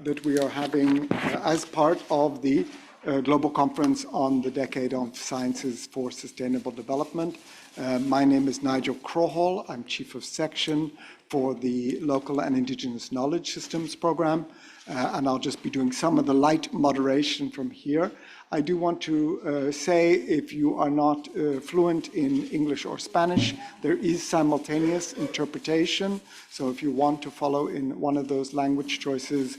that we are having as part of the Global Conference on the Decade of Sciences for Sustainable Development. My name is Nigel Crowhall. I'm Chief of Section for the Local and Indigenous Knowledge Systems Program, and I'll just be doing some of the light moderation from here. I do want to say, if you are not fluent in English or Spanish, there is simultaneous interpretation. So if you want to follow in one of those language choices,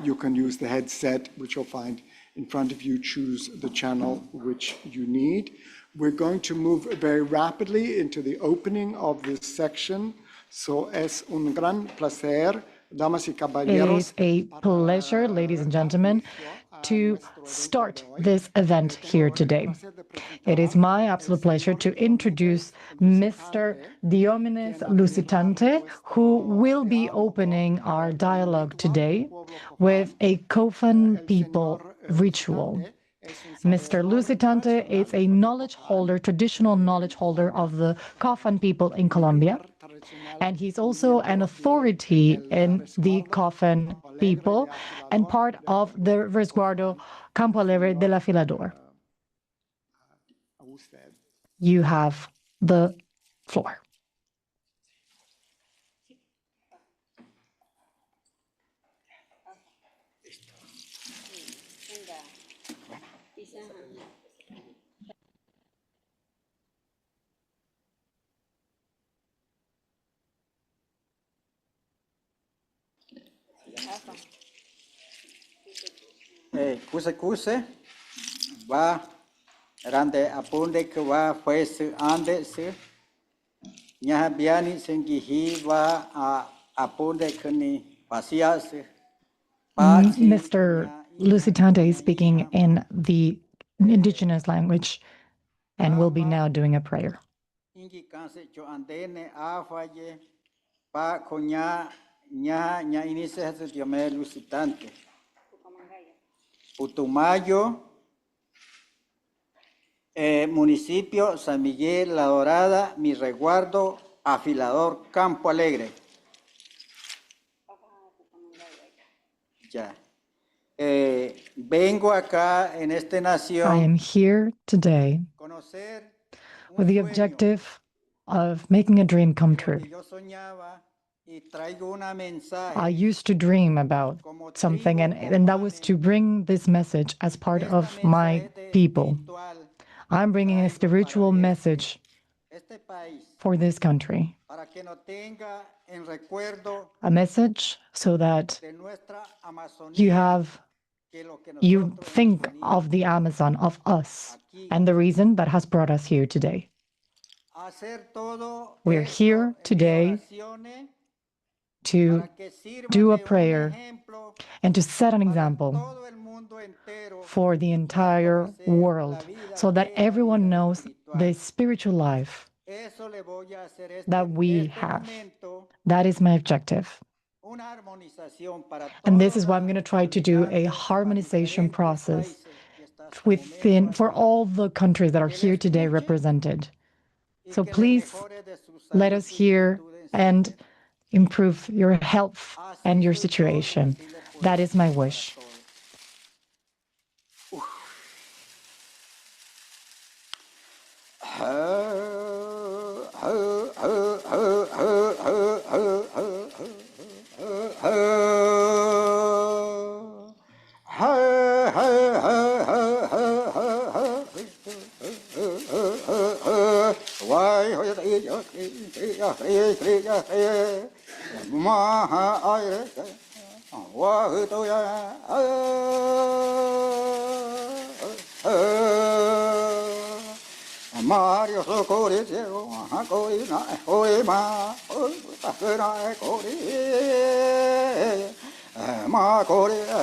you can use the headset, which you'll find in front of you. Choose the channel which you need. We're going to move very rapidly into the opening of this section. So es un gran placer, damas y caballeros. It is a pleasure, ladies and gentlemen, to start this event here today. It is my absolute pleasure to introduce Mr. Diomedes Lusitante, who will be opening our dialogue today with a Kofan people ritual. Mr. Lusitante is a knowledge holder, traditional knowledge holder of the Kofan people in Colombia, and he's also an authority in the Kofan people and part of the Resguardo Campo Alegre del Afilador. You have the floor. Kuse va rande apunde que va pues ande se nya biani sengihi va apunde que ni pasias. Mr. Lusitante is speaking in the Indigenous language and will be now doing a prayer. Putumayo, municipio San Miguel, La Dorada, Mi Resguardo, Afilador, Campo Alegre. Ya. Vengo acá en esta nación. I am here today with the objective of making a dream come true. I used to dream about something, and that was to bring this message as part of my people. I'm bringing a spiritual message for this country. A message so that you think of the Amazon, of us, and the reason that has brought us here today. We're here today to do a prayer and to set an example for the entire world so that everyone knows the spiritual life that we have. That is my objective. And this is why I'm going to try to do a harmonization process for all the countries that are here today represented. So please let us hear and improve your health and your situation. That is my wish. Mario Socori, Hacori, Hoema, Cori, Macori,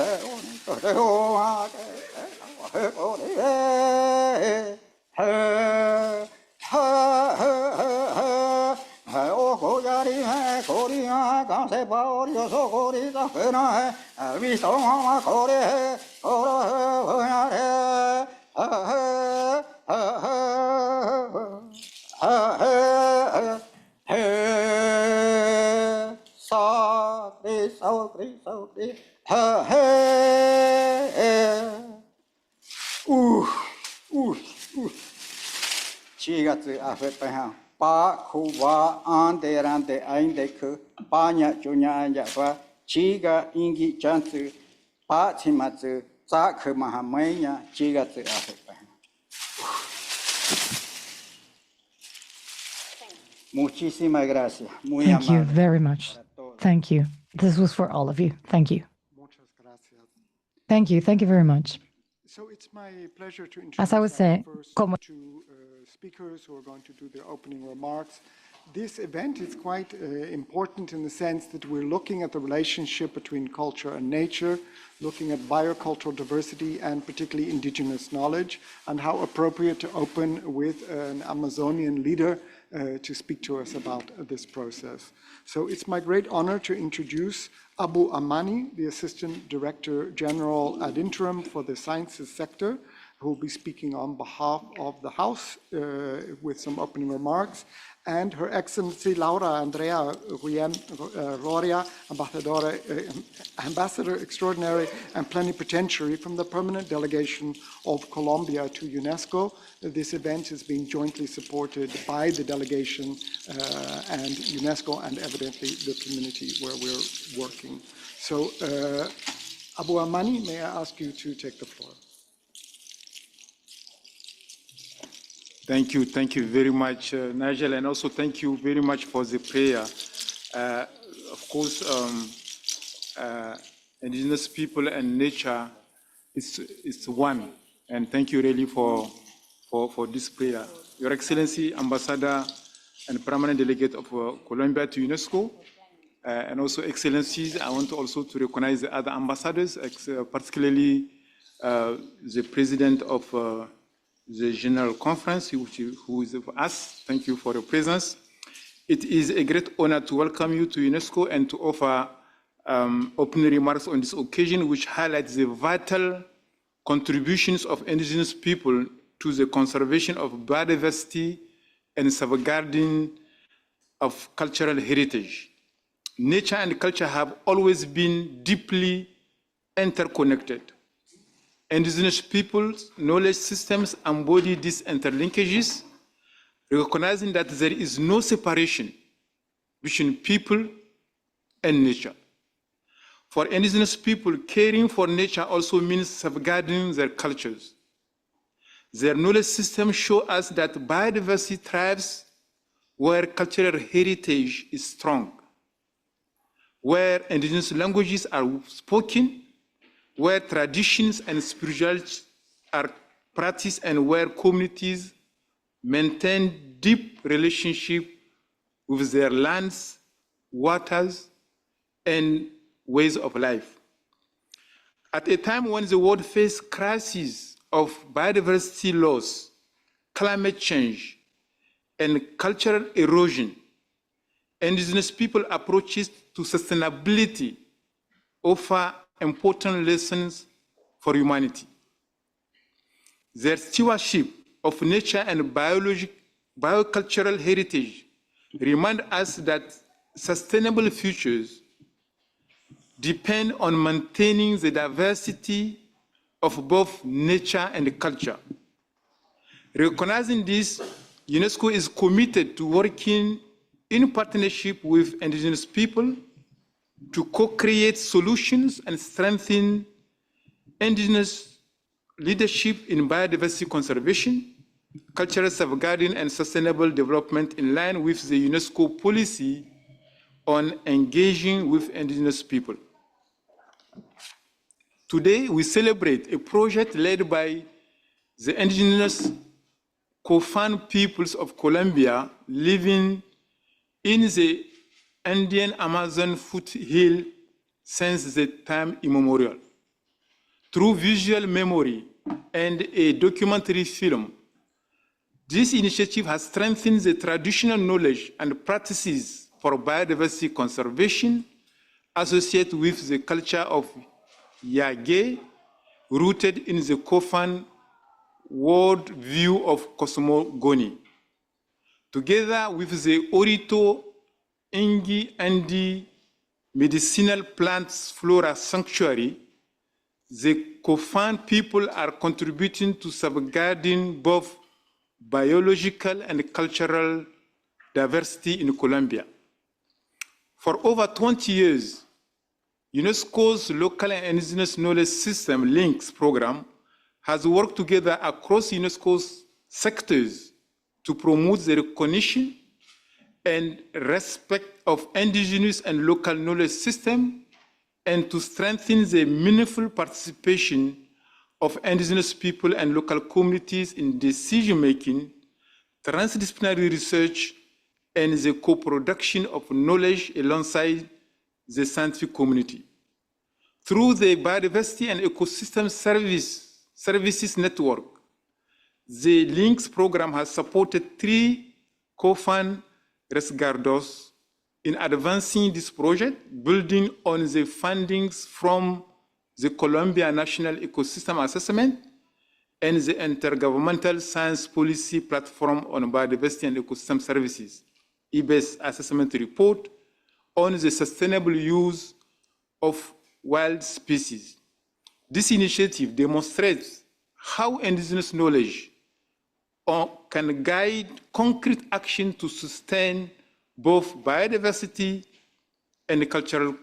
ha he chiga tsu afe paha pa kuwa ande rande ainde ku pa nya junya anja pa chiga ingi chantsu pa chimatsu za ku maha maya chiga tsu afe paha. Muchísimas gracias. Muy Thank you amable. very much. Thank you. This was for all of you. Thank you. Muchas gracias. Thank you. Thank you very much. So it's my pleasure to As I was introduce saying, our first como two speakers who are going to do their opening remarks. This event is quite important in the sense that we're looking at the relationship between culture and nature, looking at biocultural diversity and particularly indigenous knowledge, and how appropriate to open with an Amazonian leader to speak to us about this process. So it's my great honor to introduce Abu Amani, the Assistant Director General ad interim for the sciences sector, who will be speaking on behalf of the House with some opening remarks, and Her Excellency Laura Andrea Roria, Ambassador Extraordinary and Plenipotentiary from the Permanent Delegation of Colombia to UNESCO. This event is being jointly supported by the delegation and UNESCO and evidently the community where we're working. So, Abu Amani, may I ask you to take the floor? Thank you very much, Nigel, and also thank you very much for the prayer. Of course, indigenous people and nature is one, and thank you really for this prayer. Your Excellency, Ambassador and Permanent Delegate of Colombia to UNESCO, and also Excellencies, I want also to recognize the other ambassadors, particularly the President of the General Conference, who is with us. Thank you for your presence. It is a great honor to welcome you to UNESCO and to offer opening remarks on this occasion, which highlights the vital contributions of indigenous people to the conservation of biodiversity and safeguarding of cultural heritage. Nature and culture have always been deeply interconnected. Indigenous peoples' knowledge systems embody these interlinkages, recognizing that there is no separation between people and nature. For indigenous people, caring for nature also means safeguarding their cultures. Their knowledge systems show us that biodiversity thrives where cultural heritage is strong, where indigenous languages are spoken, where traditions and spirituality are practiced, and where communities maintain deep relationship with their lands, waters, and ways of life. At a time when the world faces crises of biodiversity loss, climate change, and cultural erosion, indigenous people approaches to sustainability offer important lessons for humanity. Their stewardship of nature and biocultural heritage remind us that sustainable futures depend on maintaining the diversity of both nature and culture. Recognizing this, UNESCO is committed to working in partnership with indigenous people to co-create solutions and strengthen indigenous leadership in biodiversity conservation, cultural safeguarding, and sustainable development in line with the UNESCO policy on engaging with indigenous people. Today, we celebrate a project led by the indigenous Kofan peoples of Colombia living in the Indian Amazon foothill since the time immemorial. Through visual memory and a documentary film, this initiative has strengthened the traditional knowledge and practices for biodiversity conservation associated with the culture of Yage, rooted in the Kofan world view of cosmogony. Together with the Orito, Ingi, Andi, medicinal plants flora sanctuary, the Kofan people are contributing to safeguarding both biological and cultural diversity in Colombia. For over 20 years, UNESCO's Local and Indigenous Knowledge System Links program has worked together across UNESCO's sectors to promote the recognition and respect of indigenous and local knowledge system and to strengthen the meaningful participation of indigenous people and local communities in decision-making, transdisciplinary research, and the co-production of knowledge alongside the scientific community. Through the Biodiversity and Ecosystem Services Network, the LINKS program has supported 3 Kofan resguardos in advancing this project, building on the findings from the Colombia National Ecosystem Assessment and the Intergovernmental Science Policy Platform on Biodiversity and Ecosystem Services, IDSSD Assessment Report on the sustainable use of wild species. This initiative demonstrates how indigenous knowledge can guide concrete action to sustain both biodiversity and cultural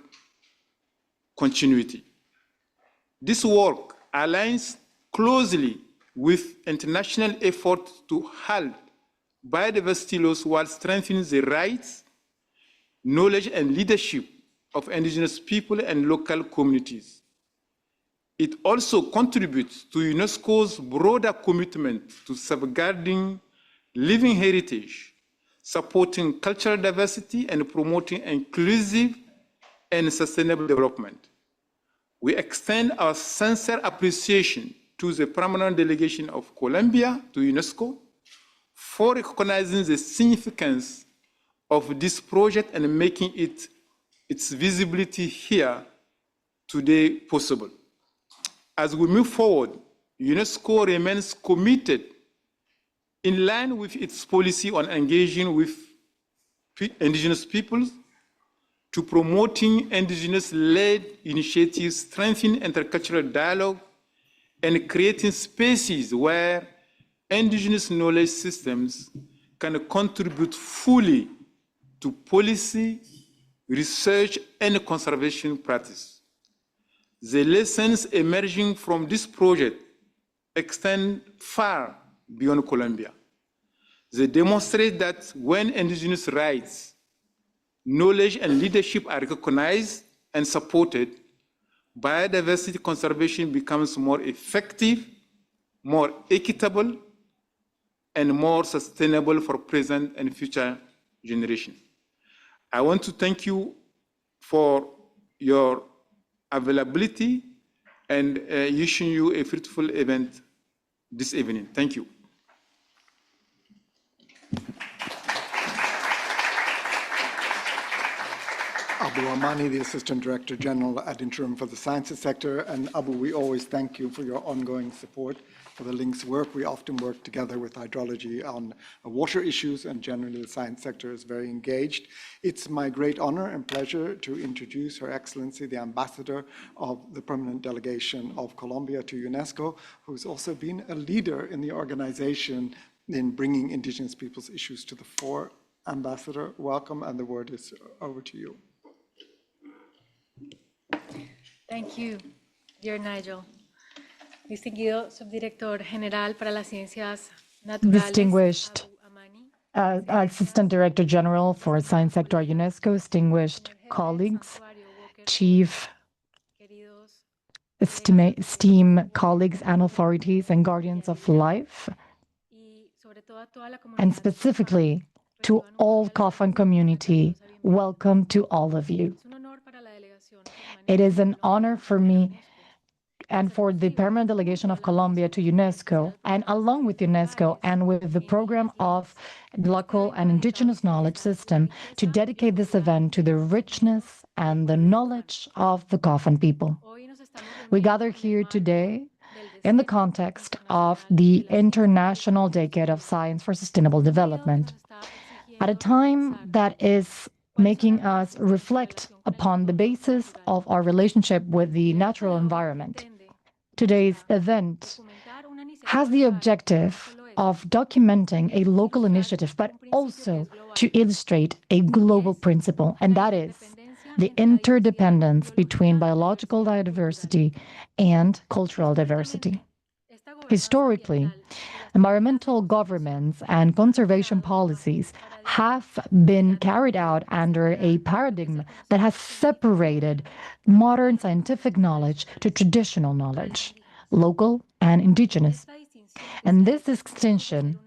continuity. This work aligns closely with international efforts to halt biodiversity loss while strengthening the rights, knowledge, and leadership of indigenous people and local communities. It also contributes to UNESCO's broader commitment to safeguarding living heritage, supporting cultural diversity, and promoting inclusive and sustainable development. We extend our sincere appreciation to the Permanent Delegation of Colombia to UNESCO for recognizing the significance of this project and making its visibility here today possible. As we move forward, UNESCO remains committed in line with its policy on engaging with indigenous peoples to promoting indigenous-led initiatives, strengthening intercultural dialogue, and creating spaces where indigenous knowledge systems can contribute fully to policy, research, and conservation practice. The lessons emerging from this project extend far beyond Colombia. They demonstrate that when indigenous rights, knowledge, and leadership are recognized and supported, biodiversity conservation becomes more effective, more equitable, and more sustainable for present and future generations. I want to thank you for your availability and wishing you a fruitful event this evening. Thank you. Abu Amani, the Assistant Director General ad interim for the Sciences sector. And Abu, we always thank you for your ongoing support for the LINKS work. We often work together with hydrology on water issues, and generally the science sector is very engaged. It's my great honor and pleasure to introduce Her Excellency, the Ambassador of the Permanent Delegation of Colombia to UNESCO, who's also been a leader in the organization in bringing indigenous peoples' issues to the fore. Ambassador, welcome, and the word is over to you. Thank you, dear Nigel. Distinguido Subdirector General para las Ciencias Naturales, Distinguished Assistant Director General for Science Sector at UNESCO, distinguished colleagues, chief esteemed colleagues and authorities and guardians of life, and specifically to all Kofan community, welcome to all of you. It is an honor for me and for the Permanent Delegation of Colombia to UNESCO, and along with UNESCO and with the program of local and indigenous knowledge system, to dedicate this event to the richness and the knowledge of the Kofan people. We gather here today in the context of the International Decade of Science for Sustainable Development, at a time that is making us reflect upon the basis of our relationship with the natural environment. Today's event has the objective of documenting a local initiative, but also to illustrate a global principle, and that is the interdependence between biological diversity and cultural diversity. Historically, environmental governments and conservation policies have been carried out under a paradigm that has separated modern scientific knowledge to traditional knowledge, local and indigenous. And this distinction,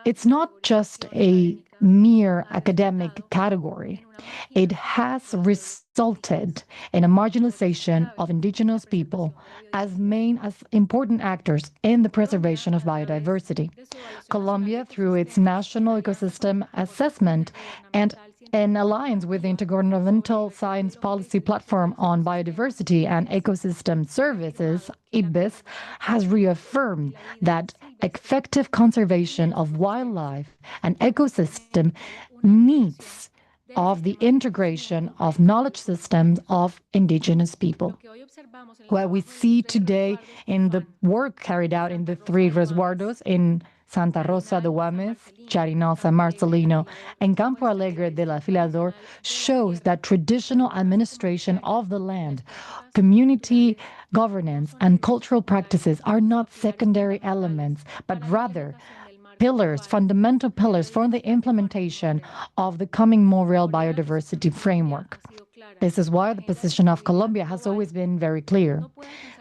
it's not just a mere academic category. It has resulted in a marginalization of indigenous people as important actors in the preservation of biodiversity. Colombia, through its national ecosystem assessment and in alliance with the Intergovernmental Science Policy Platform on Biodiversity and Ecosystem Services, IDBES, has reaffirmed that effective conservation of wildlife and ecosystem needs of the integration of knowledge systems of indigenous people. What we see today in the work carried out in the three resguardos in Santa Rosa de Guames, Charinal, San Marcelino, and Campo Alegre del Afilador shows that traditional administration of the land, community governance, and cultural practices are not secondary elements, but rather pillars, fundamental pillars for the implementation of the coming more real biodiversity framework. This is why the position of Colombia has always been very clear.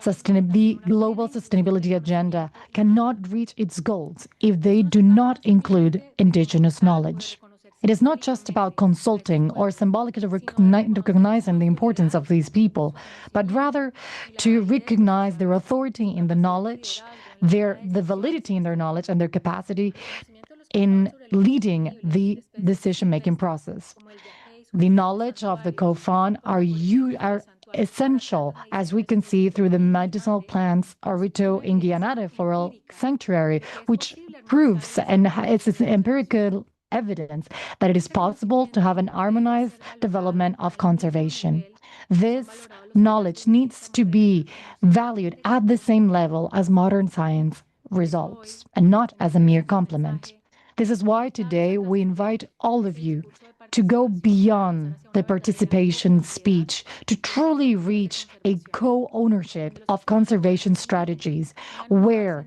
The global sustainability agenda cannot reach its goals if they do not include indigenous knowledge. It is not just about consulting or symbolically recognizing the importance of these people, but rather to recognize their authority in the knowledge, the validity in their knowledge, and their capacity in leading the decision-making process. The knowledge of the Kofan are essential, as we can see through the medicinal plants Orito Indianate Floral Sanctuary, which proves, and it's empirical evidence, that it is possible to have an harmonized development of conservation. This knowledge needs to be valued at the same level as modern science results, and not as a mere complement. This is why today we invite all of you to go beyond the participation speech, to truly reach a co-ownership of conservation strategies where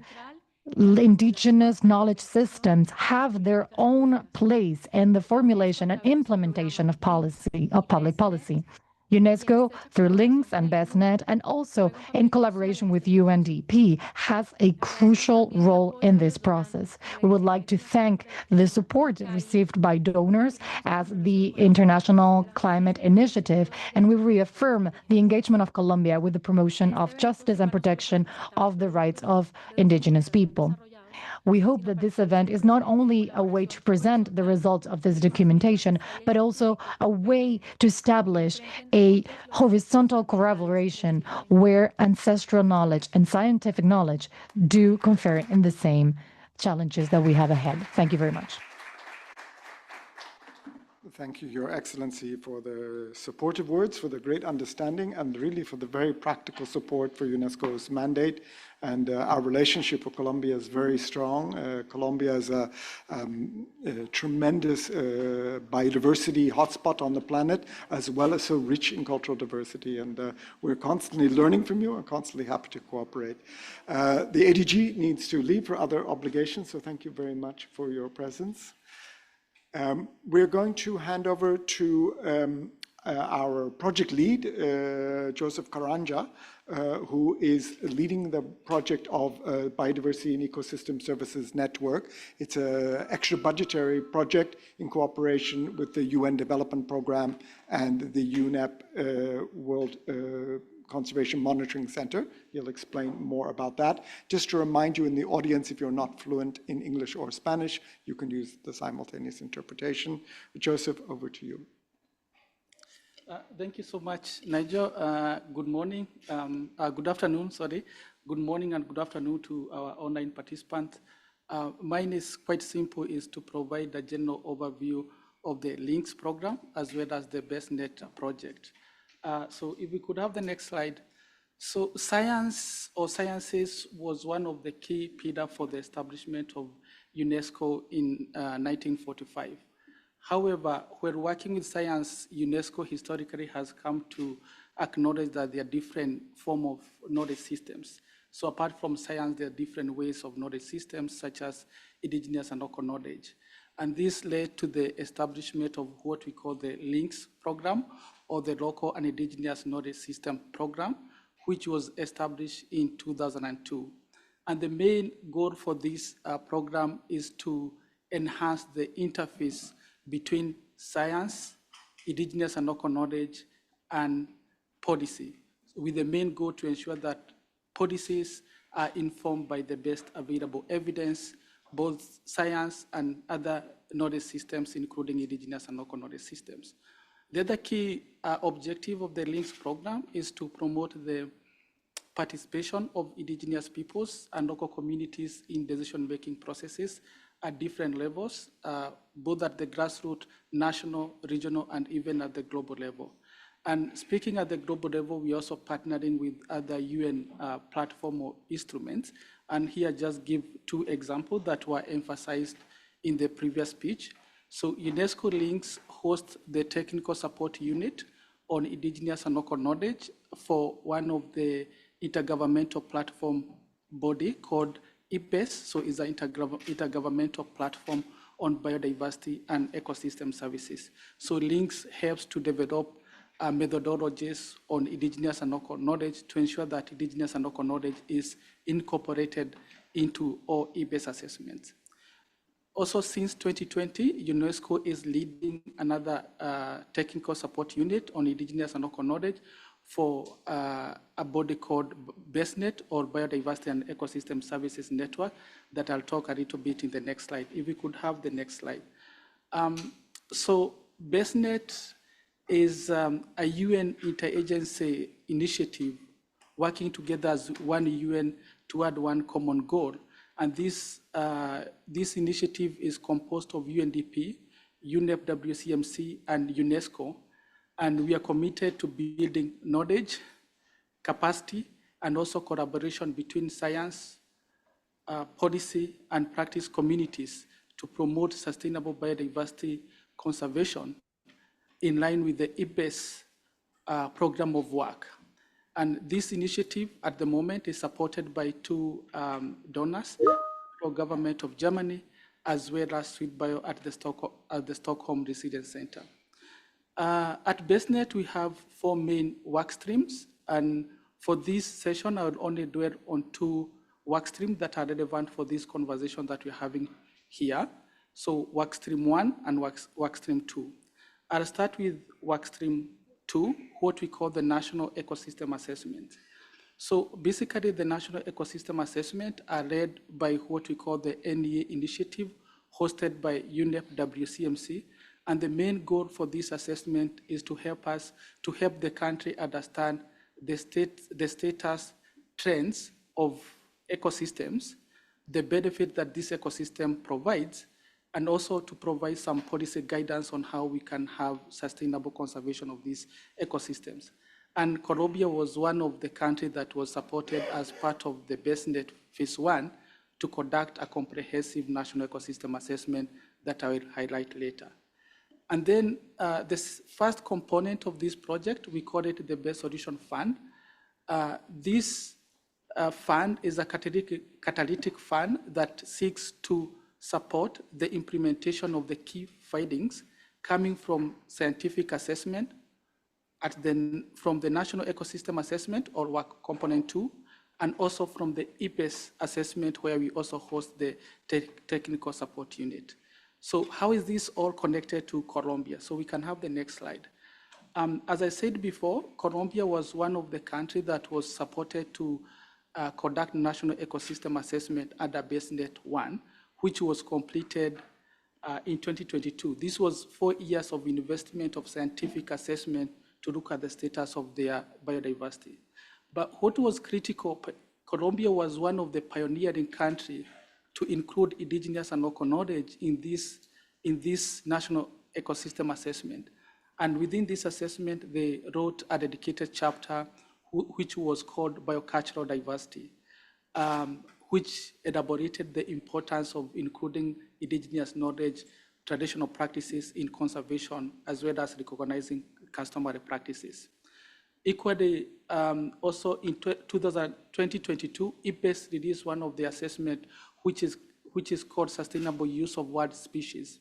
indigenous knowledge systems have their own place in the formulation and implementation of public policy. UNESCO, through links and BESNet, and also in collaboration with UNDP, has a crucial role in this process. We would like to thank the support received by donors as the International Climate Initiative, and we reaffirm the engagement of Colombia with the promotion of justice and protection of the rights of indigenous people. We hope that this event is not only a way to present the results of this documentation, but also a way to establish a horizontal collaboration where ancestral knowledge and scientific knowledge do confer in the same challenges that we have ahead. Thank you very much. Thank you, Your Excellency, for the supportive words, for the great understanding, and really for the very practical support for UNESCO's mandate. And our relationship with Colombia is very strong. Colombia is a tremendous biodiversity hotspot on the planet, as well as so rich in cultural diversity. And we're constantly learning from you and constantly happy to cooperate. The ADG needs to leave for other obligations, so thank you very much for your presence. We're going to hand over to our project lead, Joseph Caranja, who is leading the project of Biodiversity and Ecosystem Services Network. It's an extra budgetary project in cooperation with the UN Development Program and the UNEP World Conservation Monitoring Center. He'll explain more about that. Just to remind you in the audience, if you're not fluent in English or Spanish, you can use the simultaneous interpretation. Joseph, over to you. Thank you so much, Nigel. Good morning, good afternoon, sorry. Good morning and good afternoon to our online participants. Mine is quite simple, is to provide a general overview of the LINKS program, as well as the BESNet project. So if we could have the next slide. So science or sciences was one of the key pillars for the establishment of UNESCO in 1945. However, when working with science, UNESCO historically has come to acknowledge that there are different forms of knowledge systems. So apart from science, there are different ways of knowledge systems, such as indigenous and local knowledge. And this led to the establishment of what we call the LINKS program, or the Local and Indigenous Knowledge System program, which was established in 2002. And the main goal for this program is to enhance the interface between science, indigenous and local knowledge, and policy, with the main goal to ensure that policies are informed by the best available evidence, both science and other knowledge systems, including indigenous and local knowledge systems. The other key objective of the LINKS program is to promote the participation of indigenous peoples and local communities in decision-making processes at different levels, both at the grassroots, national, regional, and even at the global level. And speaking at the global level, we're also partnering with other UN platform or instruments. And here just give two examples that were emphasized in the previous speech. So UNESCO LINKS hosts the technical support unit on indigenous and local knowledge for one of the intergovernmental platform body called IDSSD. So it's an intergovernmental platform on biodiversity and ecosystem services. So LINKS helps to develop methodologies on indigenous and local knowledge to ensure that indigenous and local knowledge is incorporated into all IDSSD assessments. Also, since 2020, UNESCO is leading another technical support unit on indigenous and local knowledge for a body called BESNet, or Biodiversity and Ecosystem Services Network, that I'll talk a little bit in the next slide. If we could have the next slide. So BESNet is a UN interagency initiative working together as one UN toward one common goal. And this initiative is composed of UNDP, UNEP WCMC, and UNESCO. And we are committed to building knowledge, capacity, and also collaboration between science, policy, and practice communities to promote sustainable biodiversity conservation in line with the IDSSD program of work. And this initiative at the moment is supported by two donors, the government of Germany, as well as SweetBio at the Stockholm Resilience Center. At BESNet, we have 4 main work streams. And for this session, I will only dwell on 2 work streams that are relevant for this conversation that we're having here. So work stream 1 and work stream 2. I'll start with work stream 2, what we call the National Ecosystem Assessment. So basically, the National Ecosystem Assessment are led by what we call the NEA initiative, hosted by UNEP WCMC. And the main goal for this assessment is to help the country understand the status trends of ecosystems, the benefit that this ecosystem provides, and also to provide some policy guidance on how we can have sustainable conservation of these ecosystems. And Colombia was one of the countries that was supported as part of the BESNet Phase 1 to conduct a comprehensive national ecosystem assessment that I will highlight later. And then this first component of this project, we call it the BES Solution Fund. This fund is a catalytic fund that seeks to support the implementation of the key findings coming from scientific assessment from the National Ecosystem Assessment, or work component 2, and also from the IDSSD assessment, where we also host the technical support unit. So how is this all connected to Colombia? So we can have the next slide. As I said before, Colombia was one of the countries that was supported to conduct national ecosystem assessment under BESNet 1, which was completed in 2022. This was 4 years of investment of scientific assessment to look at the status of their biodiversity. But what was critical, Colombia was one of the pioneering countries to include indigenous and local knowledge in this national ecosystem assessment. And within this assessment, they wrote a dedicated chapter which was called Biocultural Diversity, which elaborated the importance of including indigenous knowledge, traditional practices in conservation, as well as recognizing customary practices. Equally, also in 2022, IPES released one of the assessment, which is called Sustainable Use of Wild Species.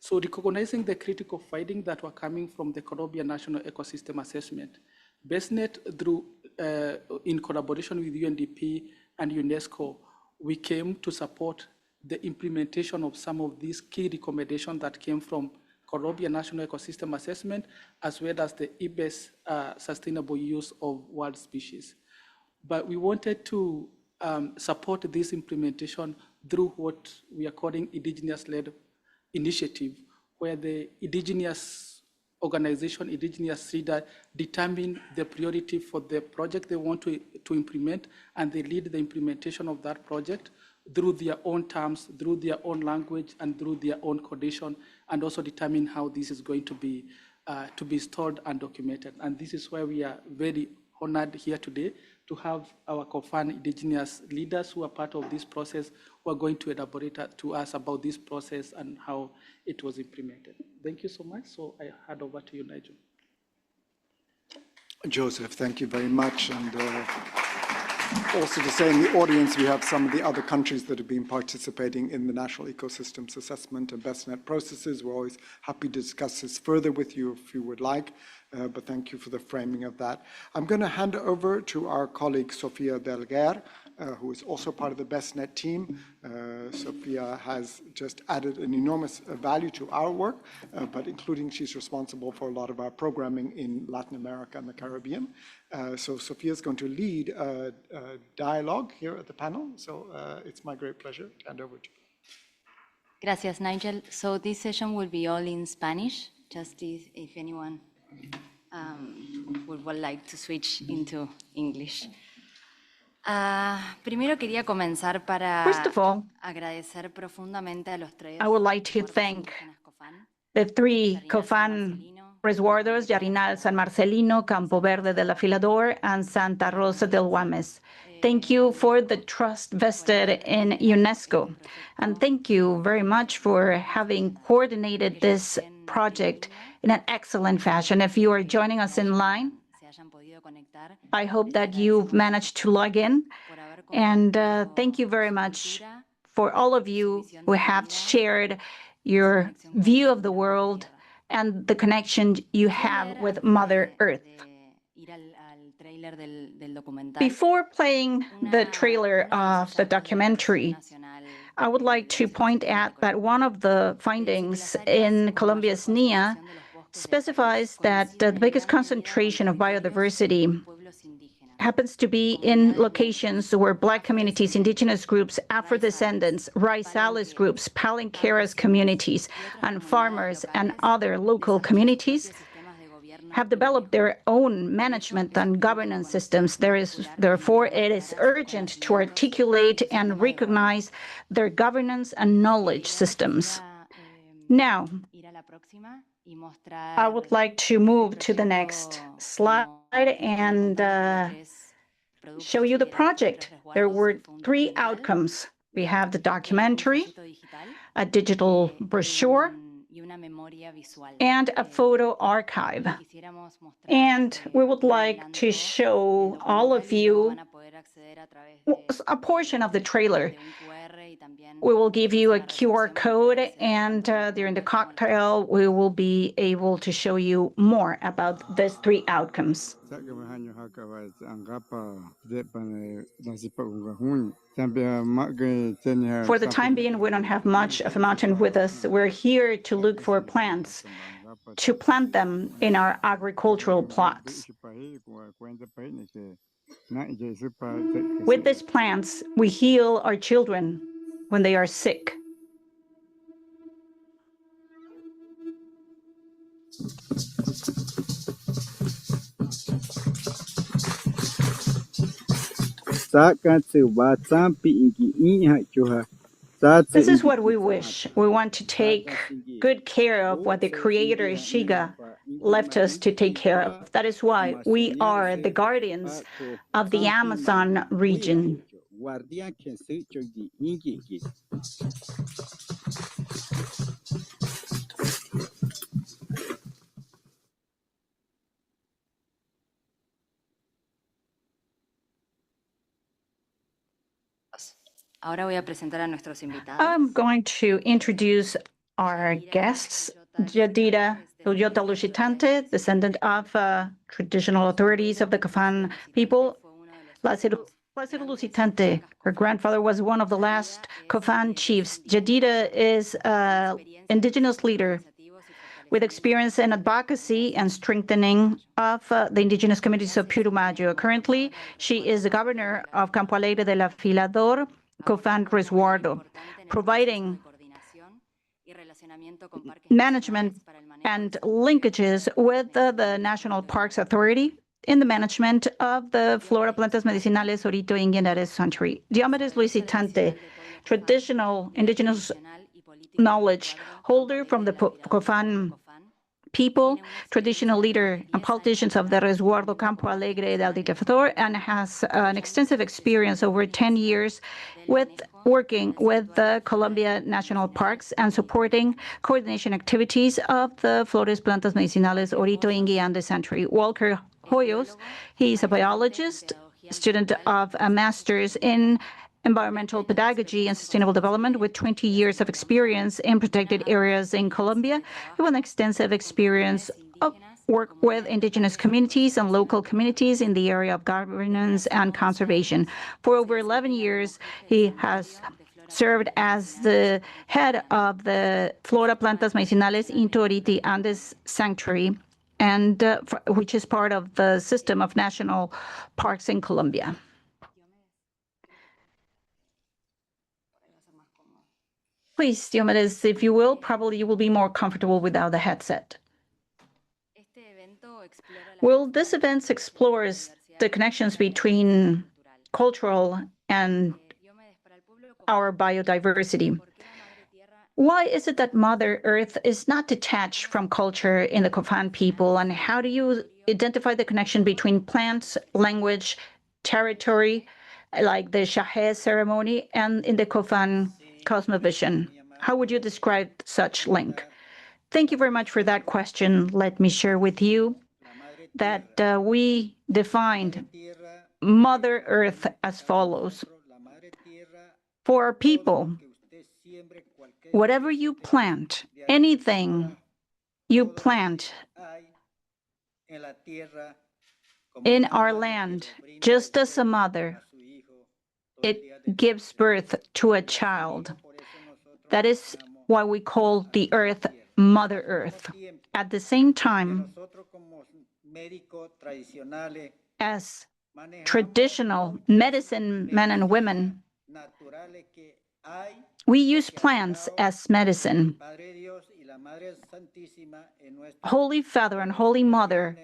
So recognizing the critical findings that were coming from the Colombia National Ecosystem Assessment, BESNet, through, in collaboration with UNDP and UNESCO, we came to support the implementation of some of these key recommendations that came from Colombia National Ecosystem Assessment, as well as the IBES Sustainable Use of Wild Species. But we wanted to support this implementation through what we are calling indigenous-led initiative, where the indigenous organization, indigenous leader determine the priority for the project they want to implement, and they lead the implementation of that project through their own terms, through their own language, and through their own condition, and also determine how this is going to be stored and documented. And this is why we are very honored here today to have our Kofan indigenous leaders who are part of this process, who are going to elaborate to us about this process and how it was implemented. Thank you so much. So I hand over to you, Nigel. Joseph, thank you very much. And also to say in the audience, we have some of the other countries that have been participating in the National Ecosystems Assessment and BESNet processes. We're always happy to discuss this further with you if you would like, but thank you for the framing of that. I'm going to hand over to our colleague, Sofia Delguer, who is also part of the BESNet team. Sofia has just added an enormous value to our work, but including she's responsible for a lot of our programming in Latin America and the Caribbean. So Sofia is going to lead a dialogue here at the panel. So it's my great pleasure to hand over to you. Gracias, Nigel. So this session will be all in Spanish, just if anyone would like to switch into English. Primero quería comenzar para First of all, agradecer profundamente a los tres. I would like to thank the three Kofan resguardos, Yarinal, San Marcelino, Campo Verde del Afilador, and Santa Rosa del Guames. Thank you for the trust vested in UNESCO. And thank you very much for having coordinated this project in an excellent fashion. If you are joining us in line, I hope that you've managed to log in. And thank you very much for all of you who have shared your view of the world and the connection you have with Mother Earth. Before playing the trailer of the documentary, I would like to point out that one of the findings in Colombia's NIA specifies that the biggest concentration of biodiversity happens to be in locations where Black communities, indigenous groups, Afro-descendants, Raizalis groups, Palenqueras communities, and farmers and other local communities have developed their own management and governance systems. Therefore, it is urgent to articulate and recognize their governance and knowledge systems. Now, I would like to move to the next slide and show you the project. There were three outcomes. We have the documentary, a digital brochure, and a photo archive. And we would like to show all of you a portion of the trailer. We will give you a QR code, and during the cocktail, we will be able to show you more about these three outcomes. For the time being, we don't have much of a mountain with us. We're here to look for plants, to plant them in our agricultural plots. With these plants, we heal our children when they are sick. Saka tsu ba tsampi inki iha chuha This is what we wish. We want to take good care of what the creator Shiga left us to take care of. That is why we are the guardians of the Amazon region. Ahora voy a presentar a nuestros invitados. I'm going to introduce our guests. Jadida Toyota Lusitante, descendant of traditional authorities of the Kofan people. Placido Lusitante, her grandfather was one of the last Kofan chiefs. Jadida is an indigenous leader with experience in advocacy and strengthening of the indigenous communities of Putumayo. Currently, she is the governor of Campo Alegre del Afilador, Kofan Resguardo, providing management and linkages with the National Parks Authority in the management of the Flora Plantas Medicinales Orito Indian Sanctuary. Diomedes Luisitante, traditional indigenous knowledge holder from the Kofan people, traditional leader and politicians of the Resguardo Campo Alegre del Afilador, and has an extensive experience over 10 years with working with the Colombia National Parks and supporting coordination activities of the Flores Plantas Medicinales Orito Indian Sanctuary. Walker Hoyos, he is a biologist, student of a master's in environmental pedagogy and sustainable development with 20 years of experience in protected areas in Colombia, with an extensive experience of work with indigenous communities and local communities in the area of governance and conservation. For over 11 years, he has served as the head of the Flora Plantas Medicinales Orito Andes Sanctuary, and which is part of the system of national parks in Colombia. Please, Diomedes, if you will, probably you will be more comfortable without the headset. Well, this event explores the connections between cultural and our biodiversity. Why is it that Mother Earth is not detached from culture in the Kofan people, and how do you identify the connection between plants, language, territory, like the Shahé ceremony, and in the Kofan cosmovision? How would you describe such link? Thank you very much for that question. Let me share with you that we defined Mother Earth as follows. For our people, whatever you plant, anything you plant in our land, just as a mother, it gives birth to a child. That is why we call the earth Mother Earth. At the same time, as traditional medicine men and women, we use plants as medicine. Holy Father and Holy Mother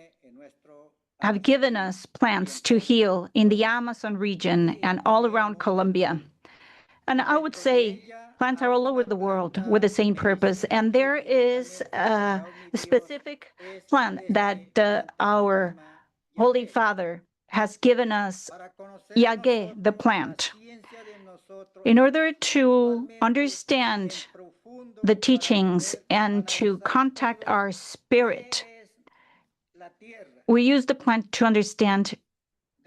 have given us plants to heal in the Amazon region and all around Colombia. And I would say plants are all over the world with the same purpose. And there is a specific plant that our Holy Father has given us, Yagué, the plant. In order to understand the teachings and to contact our spirit, we use the plant to understand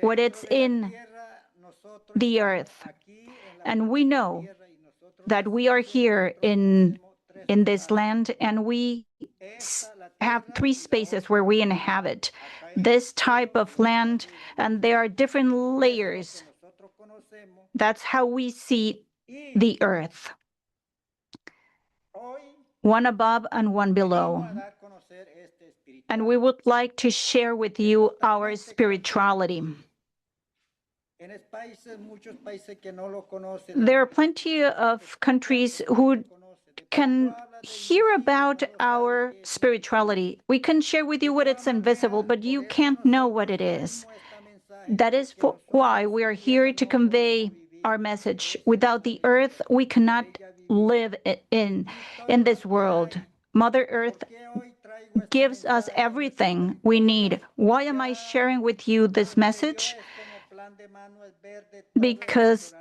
what it's in the earth. And we know that we are here in this land, and we have 3 spaces where we inhabit this type of land, and there are different layers. That's how we see the earth. One above and one below. And we would like to share with you our spirituality. There are plenty of countries who can hear about our spirituality. We can share with you what it's invisible, but you can't know what it is. That is why we are here to convey our message. Without the earth, we cannot live in this world. Mother Earth gives us everything we need. Why am I sharing with you this message? Because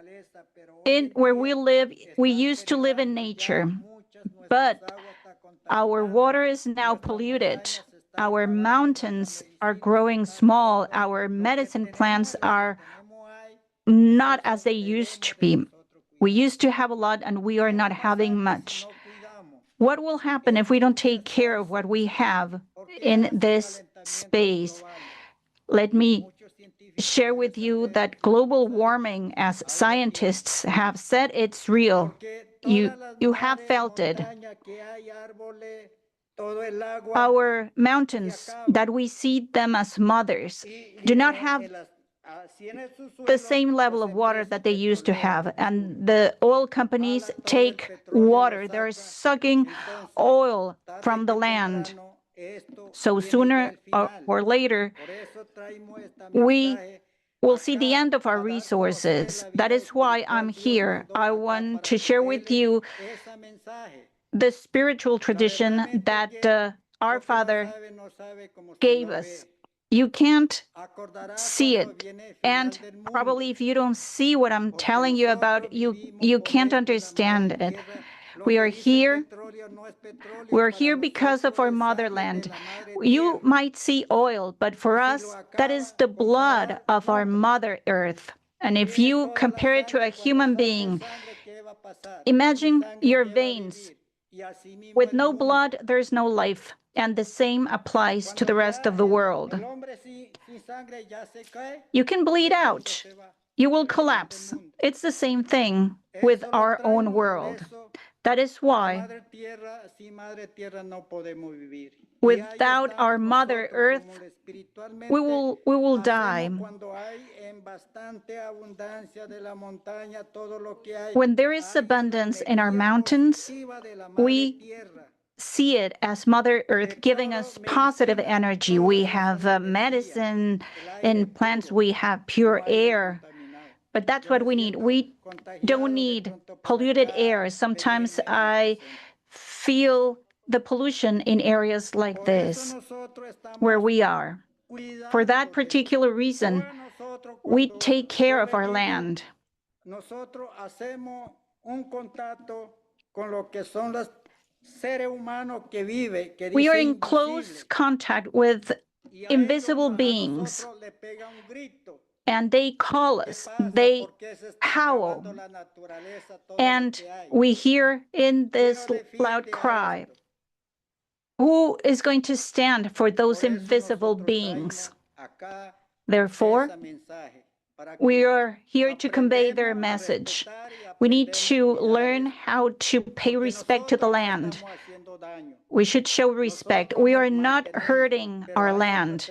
where we live, we used to live in nature, but our water is now polluted. Our mountains are growing small. Our medicine plants are not as they used to be. We used to have a lot, and we are not having much. What will happen if we don't take care of what we have in this space? Let me share with you that global warming, as scientists have said, it's real. You have felt it. Our mountains, that we see them as mothers, do not have the same level of water that they used to have. And the oil companies take water. They're sucking oil from the land. So sooner or later, we will see the end of our resources. That is why I'm here. I want to share with you the spiritual tradition that our Father gave us. You can't see it. And probably if you don't see what I'm telling you about, you can't understand it. We are here. We're here because of our motherland. You might see oil, but for us, that is the blood of our Mother Earth. And if you compare it to a human being, imagine your veins. With no blood, there's no life. And the same applies to the rest of the world. You can bleed out. You will collapse. It's the same thing with our own world. That is why, without our Mother Earth, we will die. When there is abundance in our mountains, we see it as Mother Earth giving us positive energy. We have medicine in plants, we have pure air. But that's what we need. We don't need polluted air. Sometimes I feel the pollution in areas like this, where we are. For that particular reason, we take care of our land. We are in close contact with invisible beings, and they call us, they howl, and we hear in this loud cry. Who is going to stand for those invisible beings? Therefore, we are here to convey their message. We need to learn how to pay respect to the land. We should show respect. We are not hurting our land.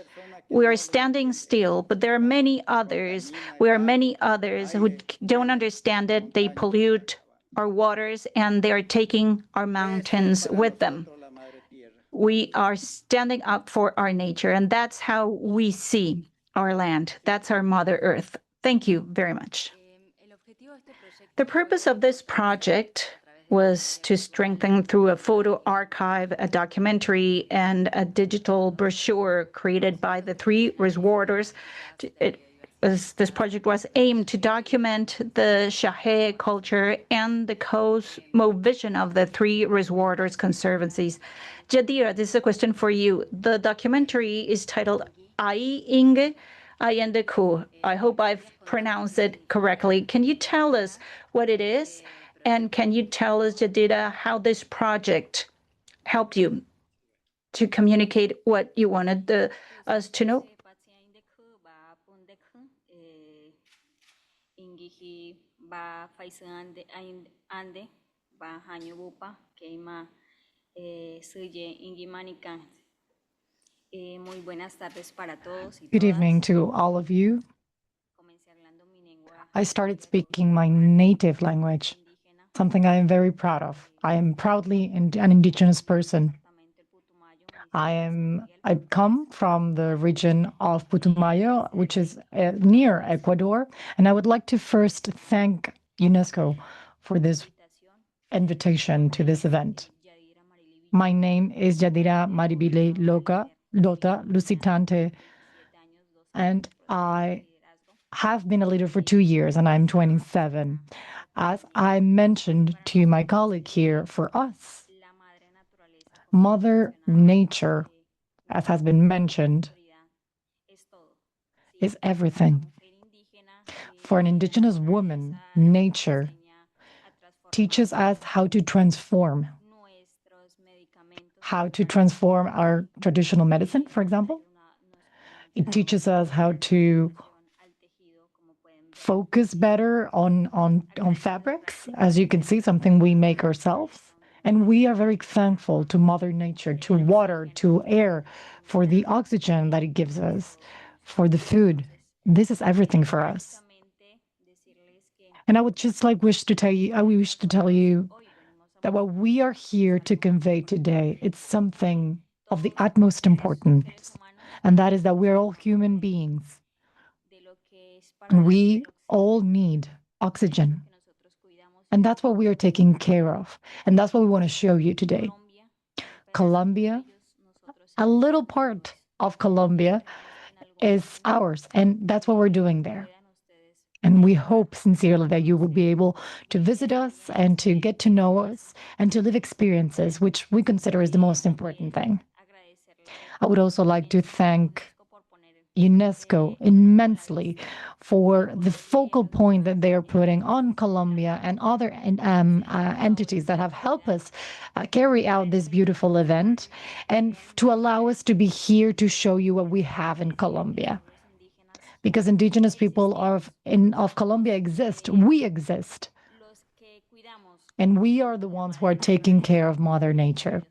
We are standing still, but there are many others. We are many others who don't understand it. They pollute our waters, and they are taking our mountains with them. We are standing up for our nature, and that's how we see our land. That's our Mother Earth. Thank you very much. The purpose of this project was to strengthen through a photo archive, a documentary, and a digital brochure created by the three reservoirs. This project was aimed to document the Shahe culture and the cosmovision of the three reservoirs conservancies. Jadira, this is a question for you. The documentary is titled Ai Inge Ayendeku. I hope I've pronounced it correctly. Can you tell us what it is? And can you tell us, Jadira, how this project helped you to communicate what you wanted us to know? Good evening to all of you. I started speaking my native language, something I am very proud of. I am proudly an Indigenous person. I come from the region of Putumayo, which is near Ecuador, and I would like to first thank UNESCO for this invitation to this event. My name is Yadira Maribile Lota Lusitante, and I have been a leader for 2 years, and I'm 27. As I mentioned to my colleague here, for us, Mother Nature, as has been mentioned, is everything. For an indigenous woman, nature teaches us how to transform our traditional medicine, for example. It teaches us how to focus better on fabrics, as you can see, something we make ourselves. And we are very thankful to Mother Nature, to water, to air, for the oxygen that it gives us, for the food. This is everything for us. And I would just wish to tell you that what we are here to convey today, it's something of the utmost importance, and that is that we're all human beings, and we all need oxygen. And that's what we are taking care of, and that's what we want to show you today. Colombia, a little part of Colombia is ours, and that's what we're doing there. And we hope sincerely that you will be able to visit us and to get to know us and to live experiences, which we consider is the most important thing. I would also like to thank UNESCO immensely for the focal point that they are putting on Colombia and other entities that have helped us carry out this beautiful event, and to allow us to be here to show you what we have in Colombia. Because indigenous people of Colombia exist, we exist. And we are the ones who are taking care of Mother Nature.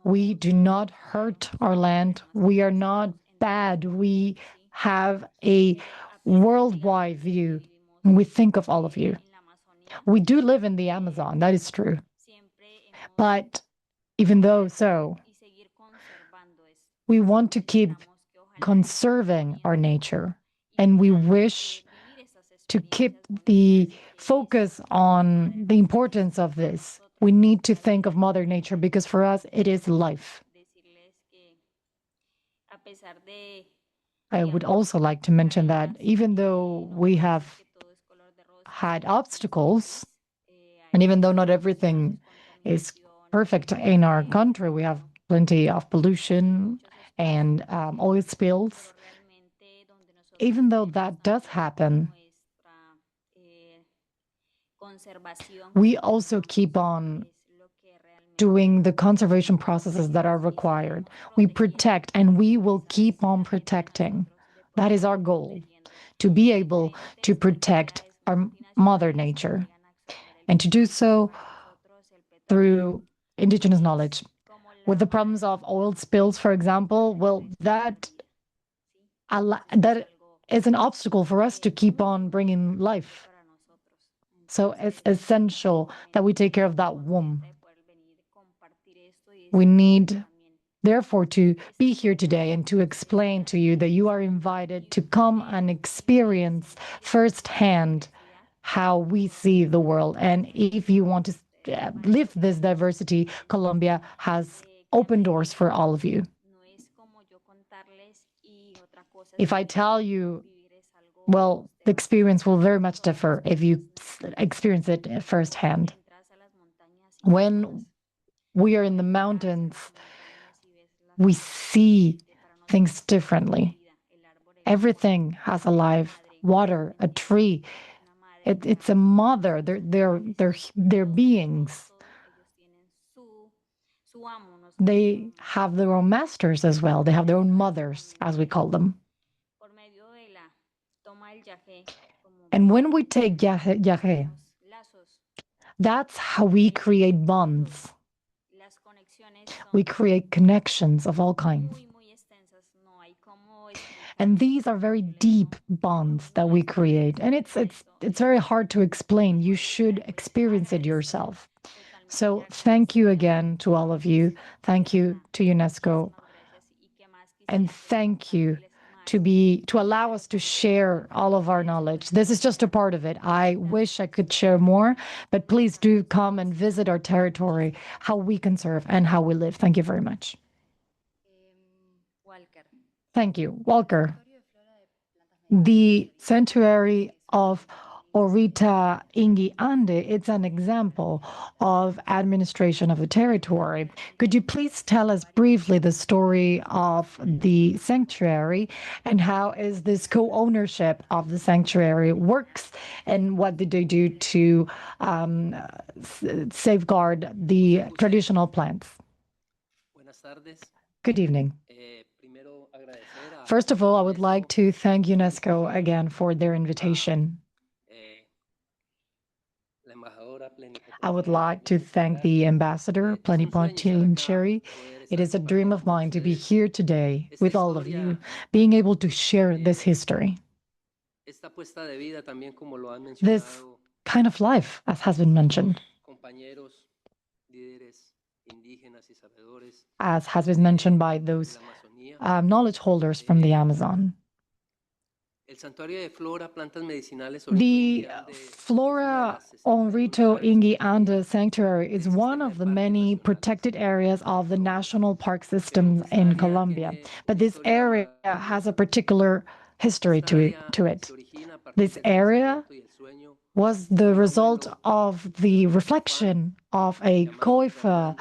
We do not hurt our land. We are not bad. We have a worldwide view. We think of all of you. We do live in the Amazon, that is true. But even though so, we want to keep conserving our nature, and we wish to keep the focus on the importance of this. We need to think of Mother Nature because for us it is life. I would also like to mention that even though we have had obstacles, and even though not everything is perfect in our country, we have plenty of pollution and oil spills. Even though that does happen, we also keep on doing the conservation processes that are required. We protect, and we will keep on protecting. That is our goal, to be able to protect our Mother Nature, and to do so through indigenous knowledge. With the problems of oil spills, for example, well, that is an obstacle for us to keep on bringing life. So it's essential that we take care of that womb. We need, therefore, to be here today and to explain to you that you are invited to come and experience firsthand how we see the world. And if you want to live this diversity, Colombia has open doors for all of you. If I tell you, well, the experience will very much differ if you experience it firsthand. When we are in the mountains, we see things differently. Everything has a life, water, a tree. It's a mother. They're beings. They have their own masters as well. They have their own mothers, as we call them. And when we take yaje, that's how we create bonds. We create connections of all kinds. And these are very deep bonds that we create. And it's very hard to explain. You should experience it yourself. So thank you again to all of you. Thank you to UNESCO. And thank you to allow us to share all of our knowledge. This is just a part of it. I wish I could share more, but please do come and visit our territory, how we conserve and how we live. Thank you very much. Thank you. Walker. The sanctuary of Orita Ingi Ande, it's an example of administration of a territory. Could you please tell us briefly the story of the sanctuary and how is this co-ownership of the sanctuary works and what did they do to safeguard the traditional plants? Good evening. First of all, I would like to thank UNESCO again for their invitation. I would like to thank the ambassador, plenipotentiary. It is a dream of mine to be here today with all of you, being able to share this history. This kind of life, as has been mentioned, as has been mentioned by those knowledge holders from the Amazon. The Flora Onrito Ingi Ande Sanctuary is one of the many protected areas of the national park system in Colombia. But this area has a particular history to it. This area was the result of the reflection of a Coifa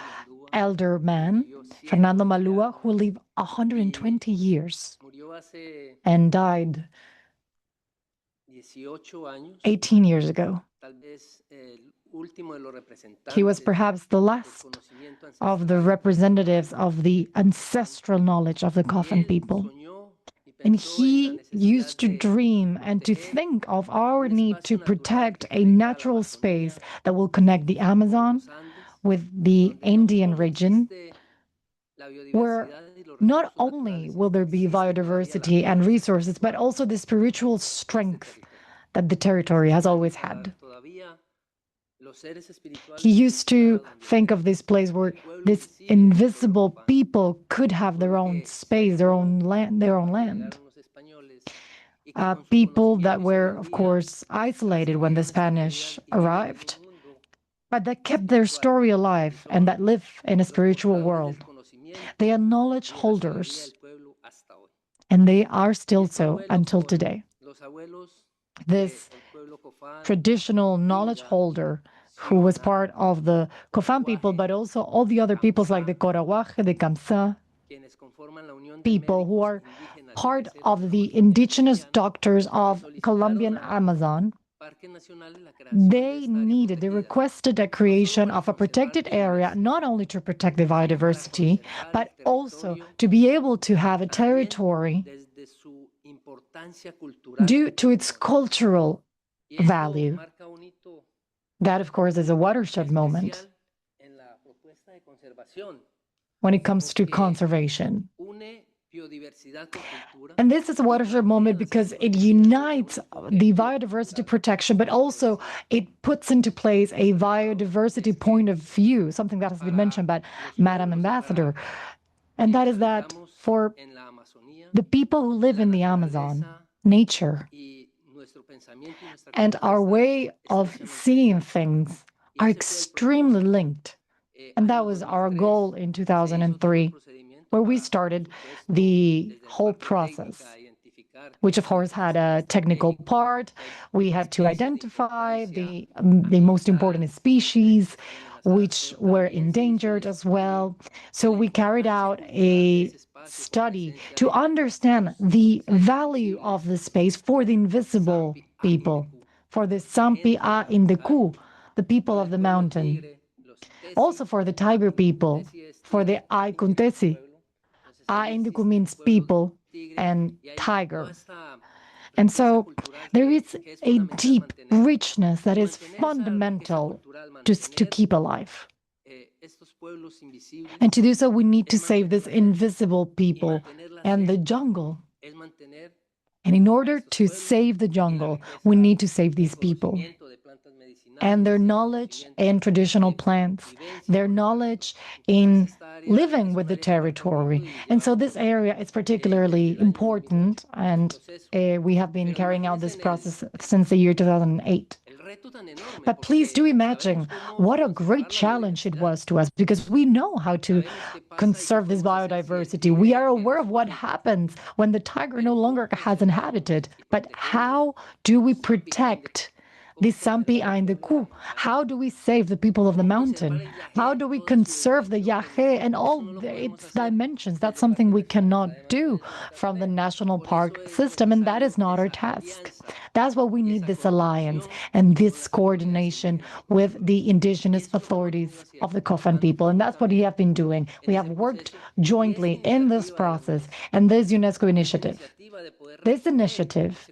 elder man, Fernando Malua, who lived 120 years and died 18 years ago. He was perhaps the last of the representatives of the ancestral knowledge of the Kofan people. And he used to dream and to think of our need to protect a natural space that will connect the Amazon with the Andean region, where not only will there be biodiversity and resources, but also the spiritual strength that the territory has always had. He used to think of this place where this invisible people could have their own space, their own land. People that were, of course, isolated when the Spanish arrived, but that kept their story alive and that live in a spiritual world. They are knowledge holders, and they are still so until today. This traditional knowledge holder who was part of the Kofan people, but also all the other peoples like the Corahuaje, the Kamsa people who are part of the indigenous doctors of Colombian Amazon. They requested a creation of a protected area, not only to protect the biodiversity, but also to be able to have a territory due to its cultural value. That, of course, is a watershed moment when it comes to conservation. And this is a watershed moment because it unites the biodiversity protection, but also it puts into place a biodiversity point of view, something that has been mentioned by Madam Ambassador. And that is that for the people who live in the Amazon, nature and our way of seeing things are extremely linked. And that was our goal in 2003, where we started the whole process, which of course had a technical part. We had to identify the most important species, which were endangered as well. So we carried out a study to understand the value of the space for the invisible people, for the Sampi A Indeku, the people of the mountain, also for the tiger people, for the Ay Kuntesi. A Indeku means people and tiger. And so there is a deep richness that is fundamental to keep alive. And to do so, we need to save this invisible people and the jungle. And in order to save the jungle, we need to save these people. and their knowledge in traditional plants, their knowledge in living with the territory. And so this area is particularly important, and we have been carrying out this process since the year 2008. But please do imagine what a great challenge it was to us, because we know how to conserve this biodiversity. We are aware of what happens when the tiger no longer has inhabited. But how do we protect the Sampi and the Ku? How do we save the people of the mountain? How do we conserve the Yahe and all its dimensions? That's something we cannot do from the national park system, and that is not our task. That's why we need this alliance and this coordination with the indigenous authorities of the Kofan people, and that's what we have been doing. We have worked jointly in this process and this UNESCO initiative. This initiative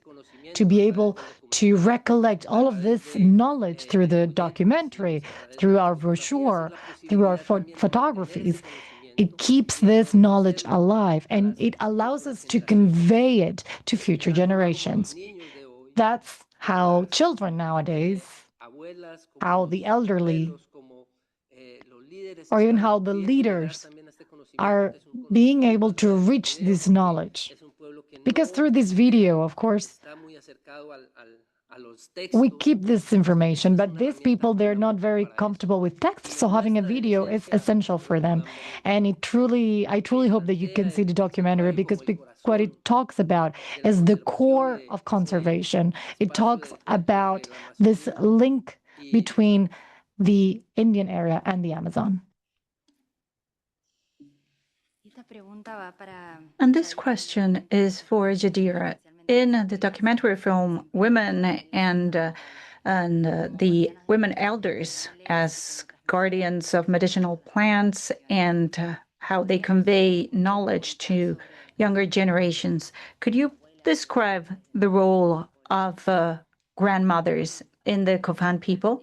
to be able to recollect all of this knowledge through the documentary, through our brochure, through our photographies. It keeps this knowledge alive, and it allows us to convey it to future generations. That's how children nowadays, how the elderly, or even how the leaders are being able to reach this knowledge. Because through this video, of course, we keep this information, but these people, they're not very comfortable with text, so having a video is essential for them. And I truly hope that you can see the documentary, because what it talks about is the core of conservation. It talks about this link between the Indian area and the Amazon. And this question is for Jadira. In the documentary film, women and the women elders as guardians of medicinal plants and how they convey knowledge to younger generations, could you describe the role of grandmothers in the Kofan people?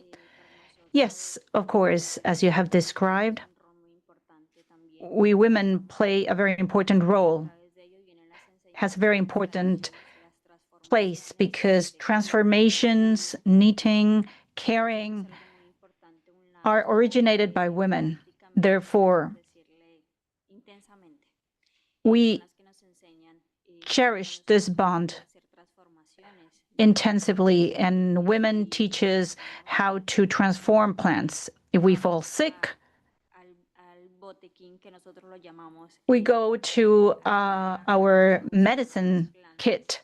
Yes, of course, as you have described, we women play a very important role, has a very important place, because transformations, knitting, caring are originated by women. Therefore, we cherish this bond intensively, and women teach us how to transform plants. If we fall sick, we go to our medicine kit,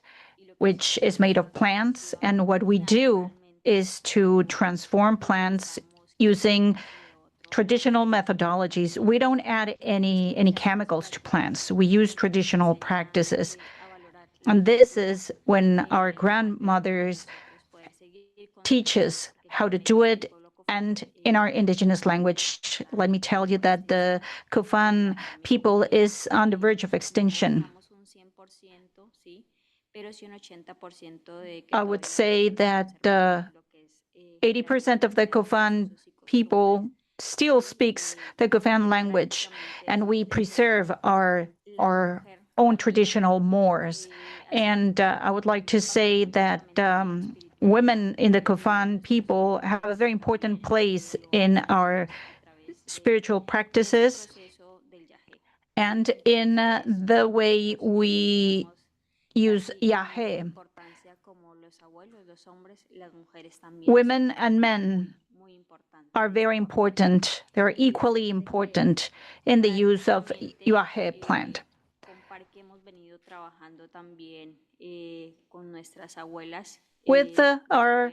which is made of plants, and what we do is to transform plants using traditional methodologies. We don't add any chemicals to plants. We use traditional practices. And this is when our grandmothers teach us how to do it, and in our indigenous language. Let me tell you that the Kofan people is on the verge of extinction. I would say that 80% of the Kofan people still speaks the Kofan language, and we preserve our own traditional mores. And I would like to say that women in the Kofan people have a very important place in our spiritual practices and in the way we use Yahe. Women and men are very important. They're equally important in the use of Yahe plant. With our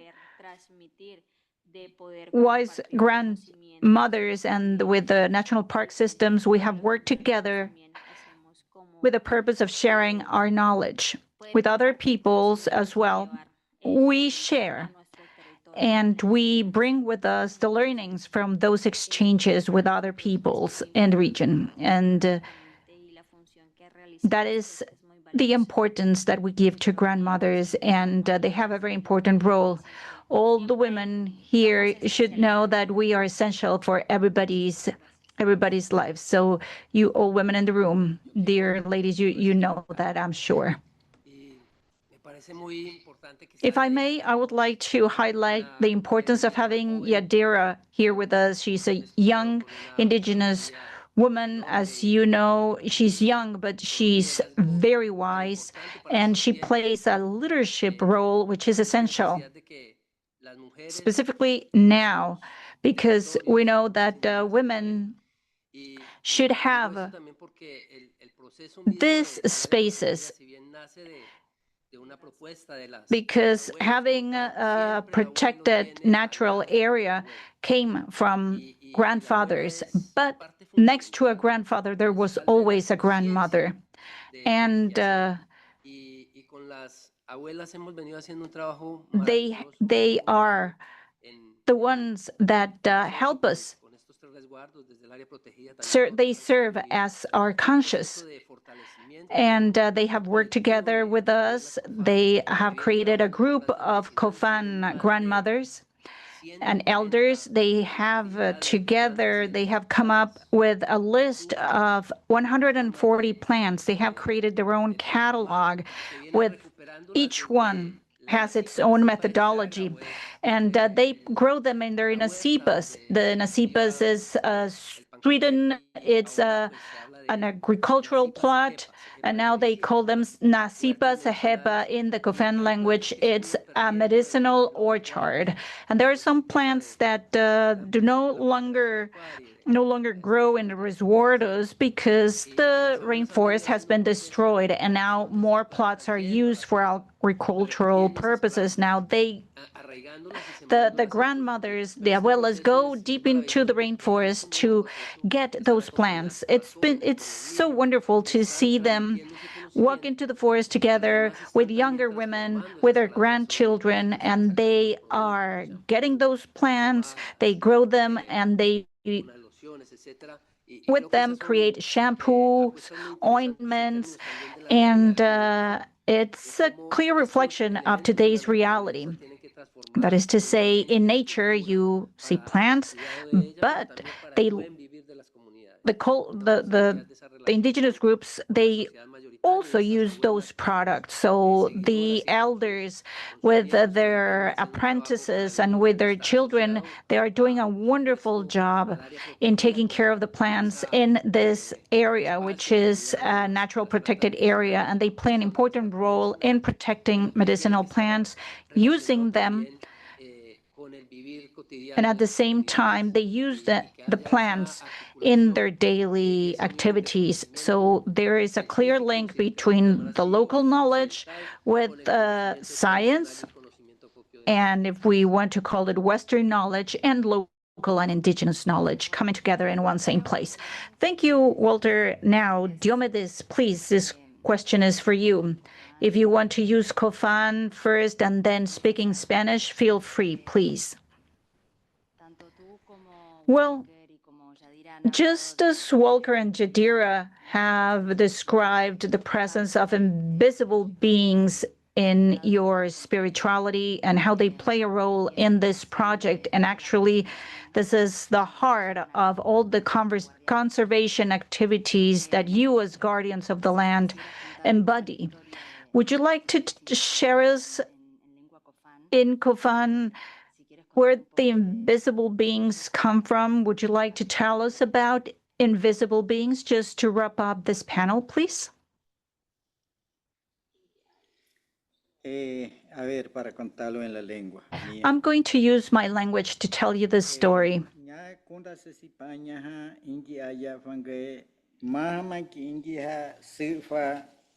wise grandmothers and with the national park systems, we have worked together with the purpose of sharing our knowledge with other peoples as well. We share and we bring with us the learnings from those exchanges with other peoples in the region. And that is the importance that we give to grandmothers, and they have a very important role. All the women here should know that we are essential for everybody's life. So you all women in the room, dear ladies, you know that, I'm sure. If I may, I would like to highlight the importance of having Yadira here with us. She's a young indigenous woman. As you know, she's young, but she's very wise, and she plays a leadership role, which is essential, specifically now, because we know that women should have these spaces, because having a protected natural area came from grandfathers, but next to a grandfather, there was always a grandmother. And they are the ones that help us. They serve as our conscience, and they have worked together with us. They have created a group of Kofan grandmothers and elders. They have together, they have come up with a list of 140 plants. They have created their own catalog with each one has its own methodology, and they grow them in their nasipas. The nasipas is Sweden. It's an agricultural plot, and now they call them nasipas hepa in the Kofan language. It's a medicinal orchard, and there are some plants that do no longer grow in the resguardos because the rainforest has been destroyed, and now more plots are used for agricultural purposes. Now the grandmothers, the abuelas, go deep into the rainforest to get those plants. It's so wonderful to see them walk into the forest together with younger women, with their grandchildren, and they are getting those plants, they grow them, and they with them create shampoos, ointments, and it's a clear reflection of today's reality. That is to say, in nature you see plants, but the indigenous groups, they also use those products. So the elders with their apprentices and with their children, they are doing a wonderful job in taking care of the plants in this area, which is a natural protected area, and they play an important role in protecting medicinal plants, using them, and at the same time they use the plants in their daily activities. So there is a clear link between the local knowledge with science, and if we want to call it Western knowledge, and local and indigenous knowledge coming together in one same place. Thank you, Walter. Now, Diomedes, please, this question is for you. If you want to use Kofan first and then speaking Spanish, feel free, please. Well, just as Walker and Yadira have described the presence of invisible beings in your spirituality and how they play a role in this project, and actually this is the heart of all the conservation activities that you as guardians of the land embody. Would you like to share us in Kofan where the invisible beings come from? Would you like to tell us about invisible beings just to wrap up this panel, please? I'm going to use my language to tell you this story.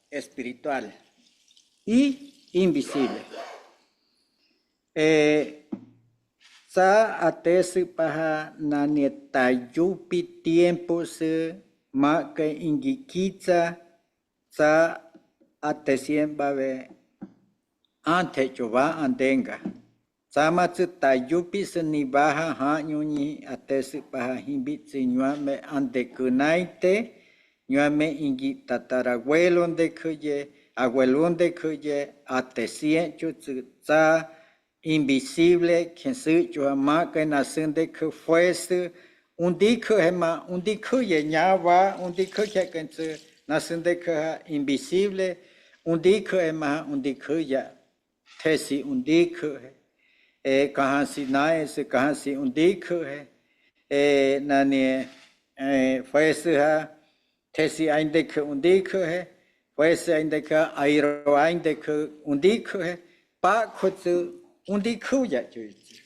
Espiritual y invisible. Sa atesi paha naneta yupi tiempo se ma que ingikiza sa atesien babe ante chova andenga. Sama tsu tayupi se ni baha ha nyuni atesi paha himbitsi nyuame ante kunaite nyuame ingi tatarabuelo de kuye abuelo de kuye atesien chutsu sa invisible que se yo ama que nacen de que fuese un dico ema un dico ya va un dico que se nacen de que invisible undikh ema undikh ya thesi undikh hai kahan si nae se kahan si undikh hai nani faise ha thesi aindekh undikh hai faise aindekh airo aindekh undikh hai pa khutsu undikh ya chuichi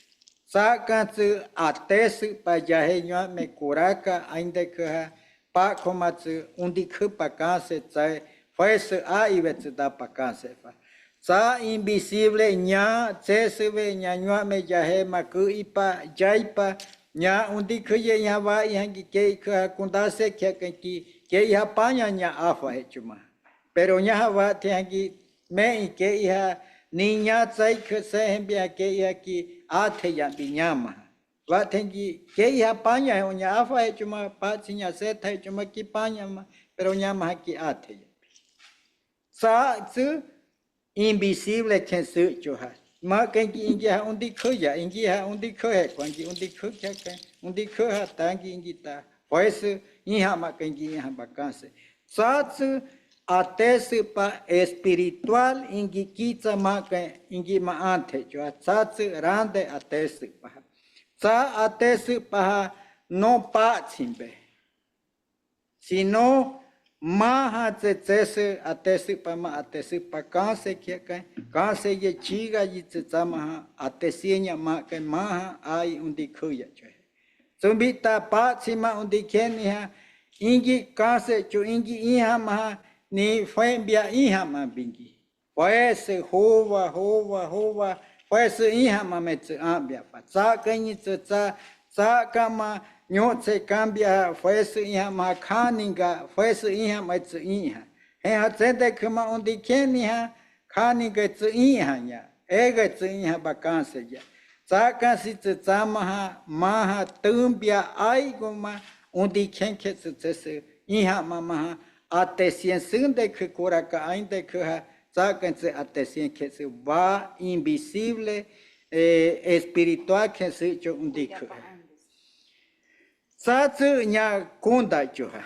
saka tsu atesu pa jahe nyo me kuraka aindekh ha pa khomatsu undikh pa ka se tsai faise a ivetsu da pa ka se fa sa invisible nya tsesebe nya nyo me jahe maku ipa jaipa nya undikh ye nya va yangi ke ka kundase kya ke ya panya nya afa hechuma pero nya va tiangi me ke ya niña tsai ke se hembia ke ya ki athe ya binyama va tengi ke ya panya nya afa hechuma pa chinya se thai chuma ki panya ma pero nya ma ki athe sa tsu invisible chen su cho ha ma ken ki ingi ha undi khoya ingi ha undi khoe kwangi undi khokya kan undi khoha tangi ingi ta voice ni ha ma ken ki ha bakase sa tsu ates pa espiritual ingi kitsa ma ken ingi ma ante cho sa tsu rande ates pa sa ates pa no pa chimbe sino maha tsese atesi pa kanse kya kanse ye chiga yi tsama atesinya ma ke maha ai undi khuya che sumbita pa sima undi keni ha ingi kanse chu ingi iha ma ni fembia iha ma bingi poese hova poese iha ma me tsu ambia pa sa kanyi sa kama nyo se cambia fuese iha ma khaninga fuese iha ma tsu iha he ha tsende kuma undi keni ha khaninga tsu iha nya ega tsu iha bakanse ya saka si tsama ha maha tumbia ai goma undi kenke tsu iha ma atesien sunde kura ka ainde kha saka tsu atesien ke va invisible espiritual que se cho undi kha Satsu nya kunda chuha.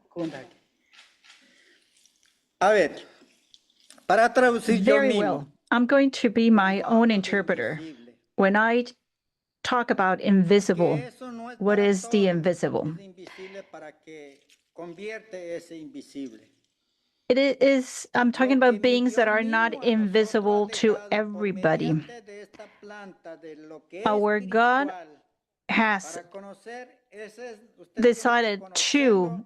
Kunda. A ver, para traducir yo Very mismo. well. I'm going to be my own interpreter. When I talk about invisible, what is the invisible? It is, I'm talking about beings that are not invisible to everybody. Our God has decided to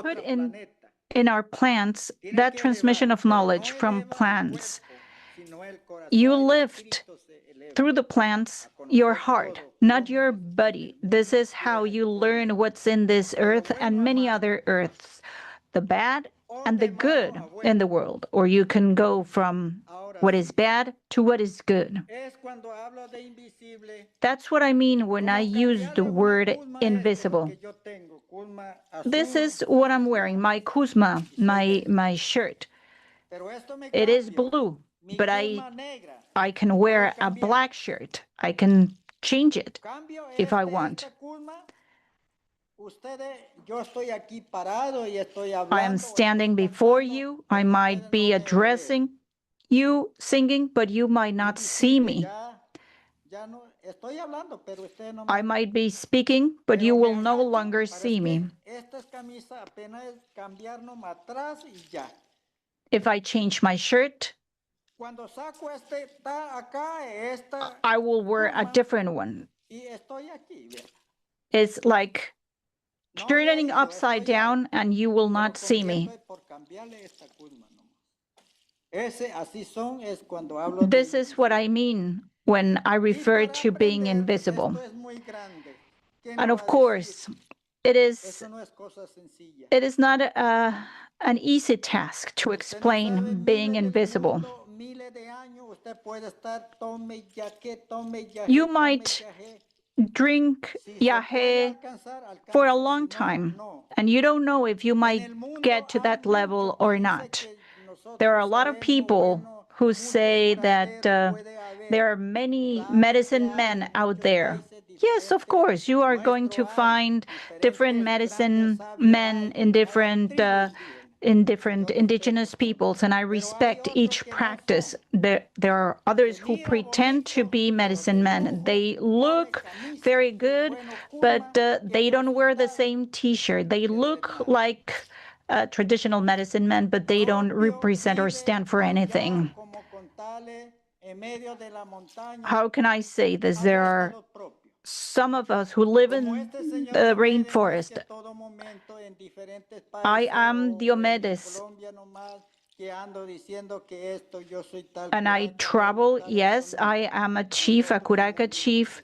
put in our plants that transmission of knowledge from plants. You lift through the plants your heart, not your body. This is how you learn what's in this earth and many other earths, the bad and the good in the world. Or you can go from what is bad to what is good. That's what I mean when I use the word invisible. This is what I'm wearing, my Kuzma, my shirt. It is blue, but I can wear a black shirt. I can change it if I want. I am standing before you. I might be addressing you, singing, but you might not see me. I might be speaking, but you will no longer see me. If I change my shirt, I will wear a different one. It's like turning upside down and you will not see me. This is what I mean when I refer to being invisible. And of course, it is not an easy task to explain being invisible. You might drink yahe for a long time, and you don't know if you might get to that level or not. There are a lot of people who say that there are many medicine men out there Yes, of course. You are going to find different medicine men in different indigenous peoples, and I respect each practice. There are others who pretend to be medicine men. They look very good, but they don't wear the same T-shirt. They look like traditional medicine men, but they don't represent or stand for anything. How can I say this? There are some of us who live in the rainforest. I am Diomedes, and I travel. Yes, I am a chief, a Curaca chief,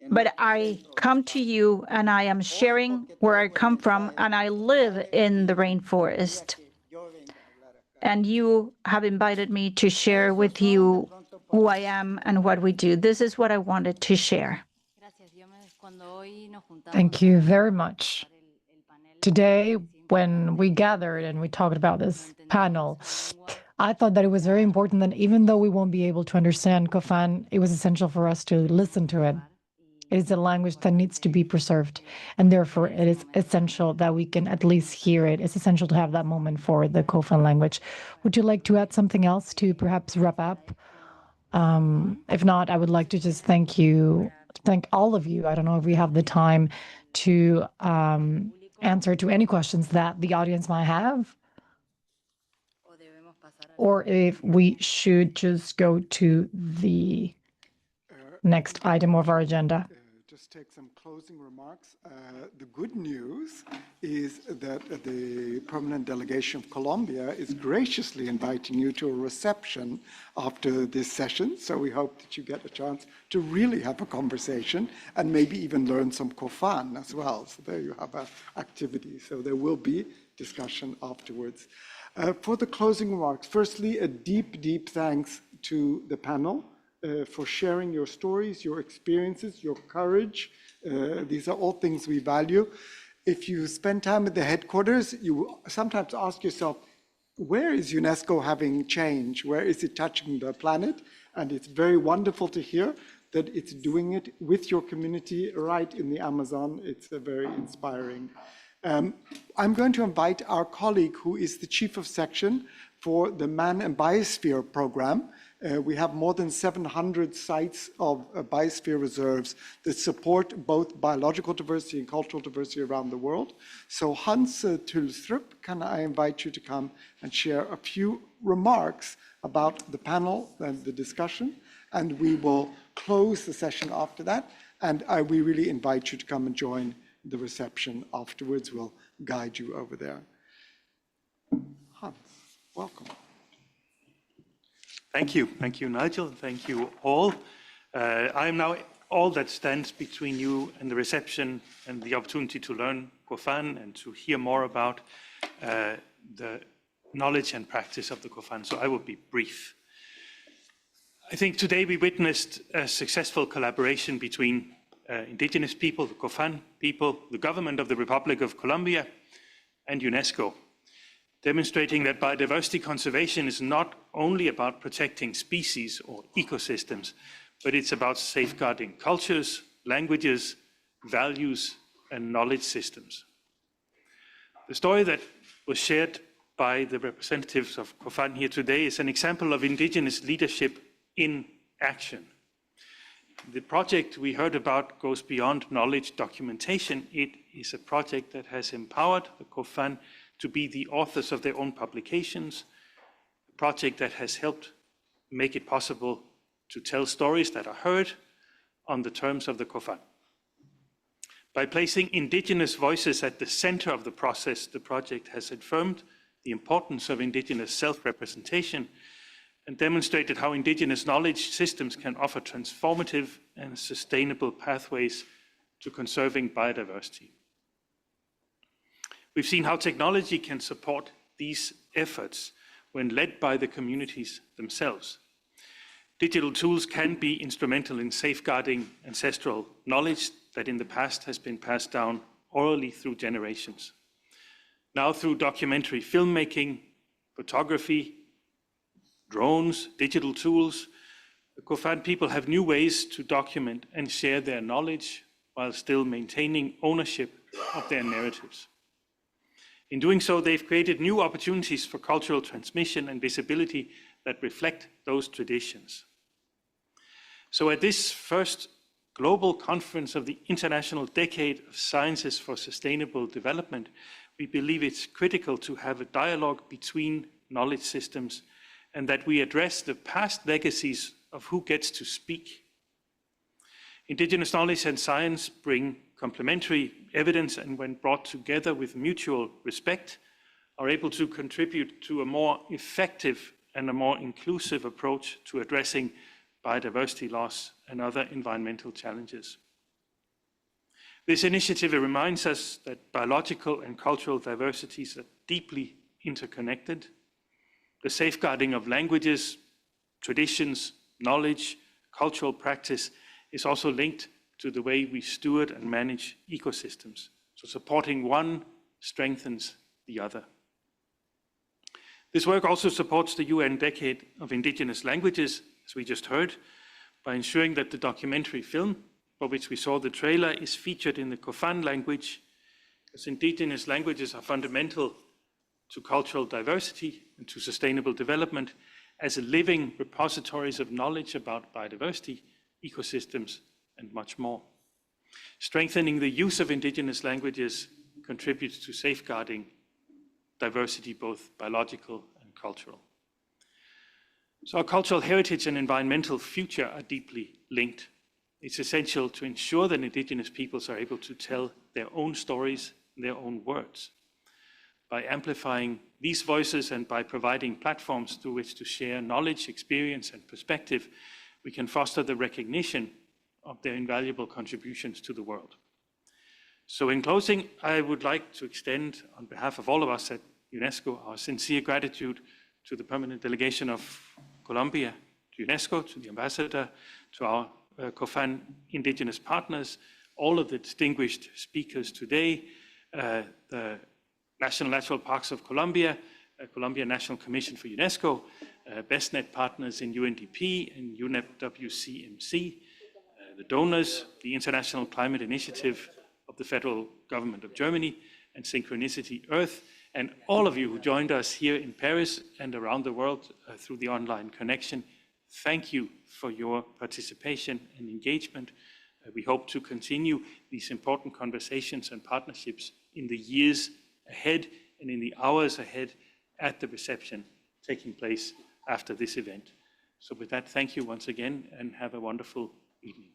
but I come to you and I am sharing where I come from, and I live in the rainforest. And you have invited me to share with you who I am and what we do. This is what I wanted to share. Thank you very much. Today, when we gathered and we talked about this panel, I thought that it was very important that even though we won't be able to understand Kofan, it was essential for us to listen to it. It is a language that needs to be preserved, and therefore it is essential that we can at least hear it. It's essential to have that moment for the Kofan language. Would you like to add something else to perhaps wrap up? If not, I would like to just thank all of you. I don't know if we have the time to answer to any questions that the audience might have, or if we should just go to the next item of our agenda. Just take some closing remarks. The good news is that the Permanent Delegation of Colombia is graciously inviting you to a reception after this session. So we hope that you get a chance to really have a conversation and maybe even learn some Kofan as well. So there you have an activity. So there will be discussion afterwards. For the closing remarks, firstly, a deep, deep thanks to the panel. For sharing your stories, your experiences, your courage. These are all things we value. If you spend time at the headquarters, you sometimes ask yourself, where is UNESCO having change? Where is it touching the planet? And it's very wonderful to hear that it's doing it with your community right in the Amazon. It's very inspiring. I'm going to invite our colleague who is the chief of section for the Man and Biosphere program. We have more than 700 sites of biosphere reserves that support both biological diversity and cultural diversity around the world. So Hans Tulstrup, can I invite you to come and share a few remarks about the panel and the discussion, and we will close the session after that, and we really invite you to come and join the reception afterwards. We'll guide you over there. Hans, welcome. Thank you, Nigel, and thank you all. I am now all that stands between you and the reception and the opportunity to learn Kofan and to hear more about the knowledge and practice of the Kofan, so I will be brief. I think today we witnessed a successful collaboration between indigenous people, the Kofan people, the government of the Republic of Colombia, and UNESCO, demonstrating that biodiversity conservation is not only about protecting species or ecosystems, but it's about safeguarding cultures, languages, values, and knowledge systems. The story that was shared by the representatives of Kofan here today is an example of indigenous leadership in action. The project we heard about goes beyond knowledge documentation. It is a project that has empowered the Kofan to be the authors of their own publications, a project that has helped make it possible to tell stories that are heard on the terms of the Kofan. By placing indigenous voices at the center of the process, the project has affirmed the importance of indigenous self-representation and demonstrated how indigenous knowledge systems can offer transformative and sustainable pathways to conserving biodiversity. We've seen how technology can support these efforts when led by the communities themselves. Digital tools can be instrumental in safeguarding ancestral knowledge that in the past has been passed down orally through generations. Now through documentary filmmaking, photography, drones, digital tools, the Kofan people have new ways to document and share their knowledge while still maintaining ownership of their narratives. In doing so, they've created new opportunities for cultural transmission and visibility that reflect those traditions. So at this first global conference of the International Decade of Sciences for Sustainable Development, we believe it's critical to have a dialogue between knowledge systems and that we address the past legacies of who gets to speak. Indigenous knowledge and science bring complementary evidence, and when brought together with mutual respect, are able to contribute to a more effective and a more inclusive approach to addressing biodiversity loss and other environmental challenges. This initiative reminds us that biological and cultural diversities are deeply interconnected. The safeguarding of languages, traditions, knowledge, cultural practice is also linked to the way we steward and manage ecosystems. So supporting one strengthens the other. This work also supports the UN Decade of Indigenous Languages, as we just heard, by ensuring that the documentary film, for which we saw the trailer, is featured in the Kofan language, as Indigenous languages are fundamental to cultural diversity and to sustainable development as living repositories of knowledge about biodiversity, ecosystems, and much more. Strengthening the use of Indigenous languages contributes to safeguarding diversity, both biological and cultural. So our cultural heritage and environmental future are deeply linked. It's essential to ensure that Indigenous peoples are able to tell their own stories in their own words. By amplifying these voices and by providing platforms through which to share knowledge, experience, and perspective, we can foster the recognition of their invaluable contributions to the world. So in closing, I would like to extend, on behalf of all of us at UNESCO, our sincere gratitude to the Permanent Delegation of Colombia, to UNESCO, to the Ambassador, to our Kofan Indigenous partners, all of the distinguished speakers today, the National Natural Parks of Colombia, Colombia National Commission for UNESCO, BESNet partners in UNDP and UNEP WCMC, the donors, the International Climate Initiative of the Federal Government of Germany, and Synchronicity Earth, and all of you who joined us here in Paris and around the world through the online connection. Thank you for your participation and engagement. We hope to continue these important conversations and partnerships in the years ahead and in the hours ahead at the reception taking place after this event. So with that, thank you once again and have a wonderful evening.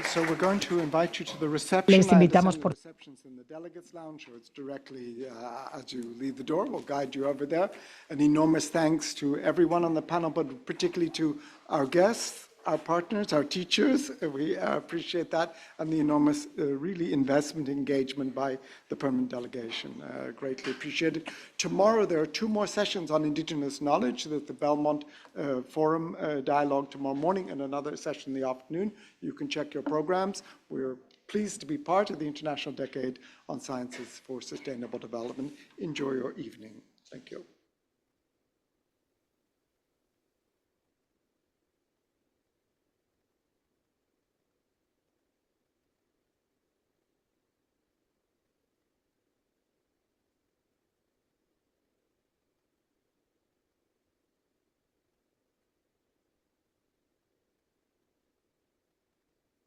So we're going to invite you to the reception. Les invitamos por Reception's in the delegates lounge, or it's directly as you leave the door. We'll guide you over there. An enormous thanks to everyone on the panel, but particularly to our guests, our partners, our teachers. We appreciate that, and the enormous, really investment engagement by the permanent delegation. Greatly appreciated. Tomorrow there are 2 more sessions on Indigenous knowledge. There's the Belmont Forum dialogue tomorrow morning and another session in the afternoon. You can check your programs. We're pleased to be part of the International Decade on Sciences for Sustainable Development. Enjoy your evening. Thank you.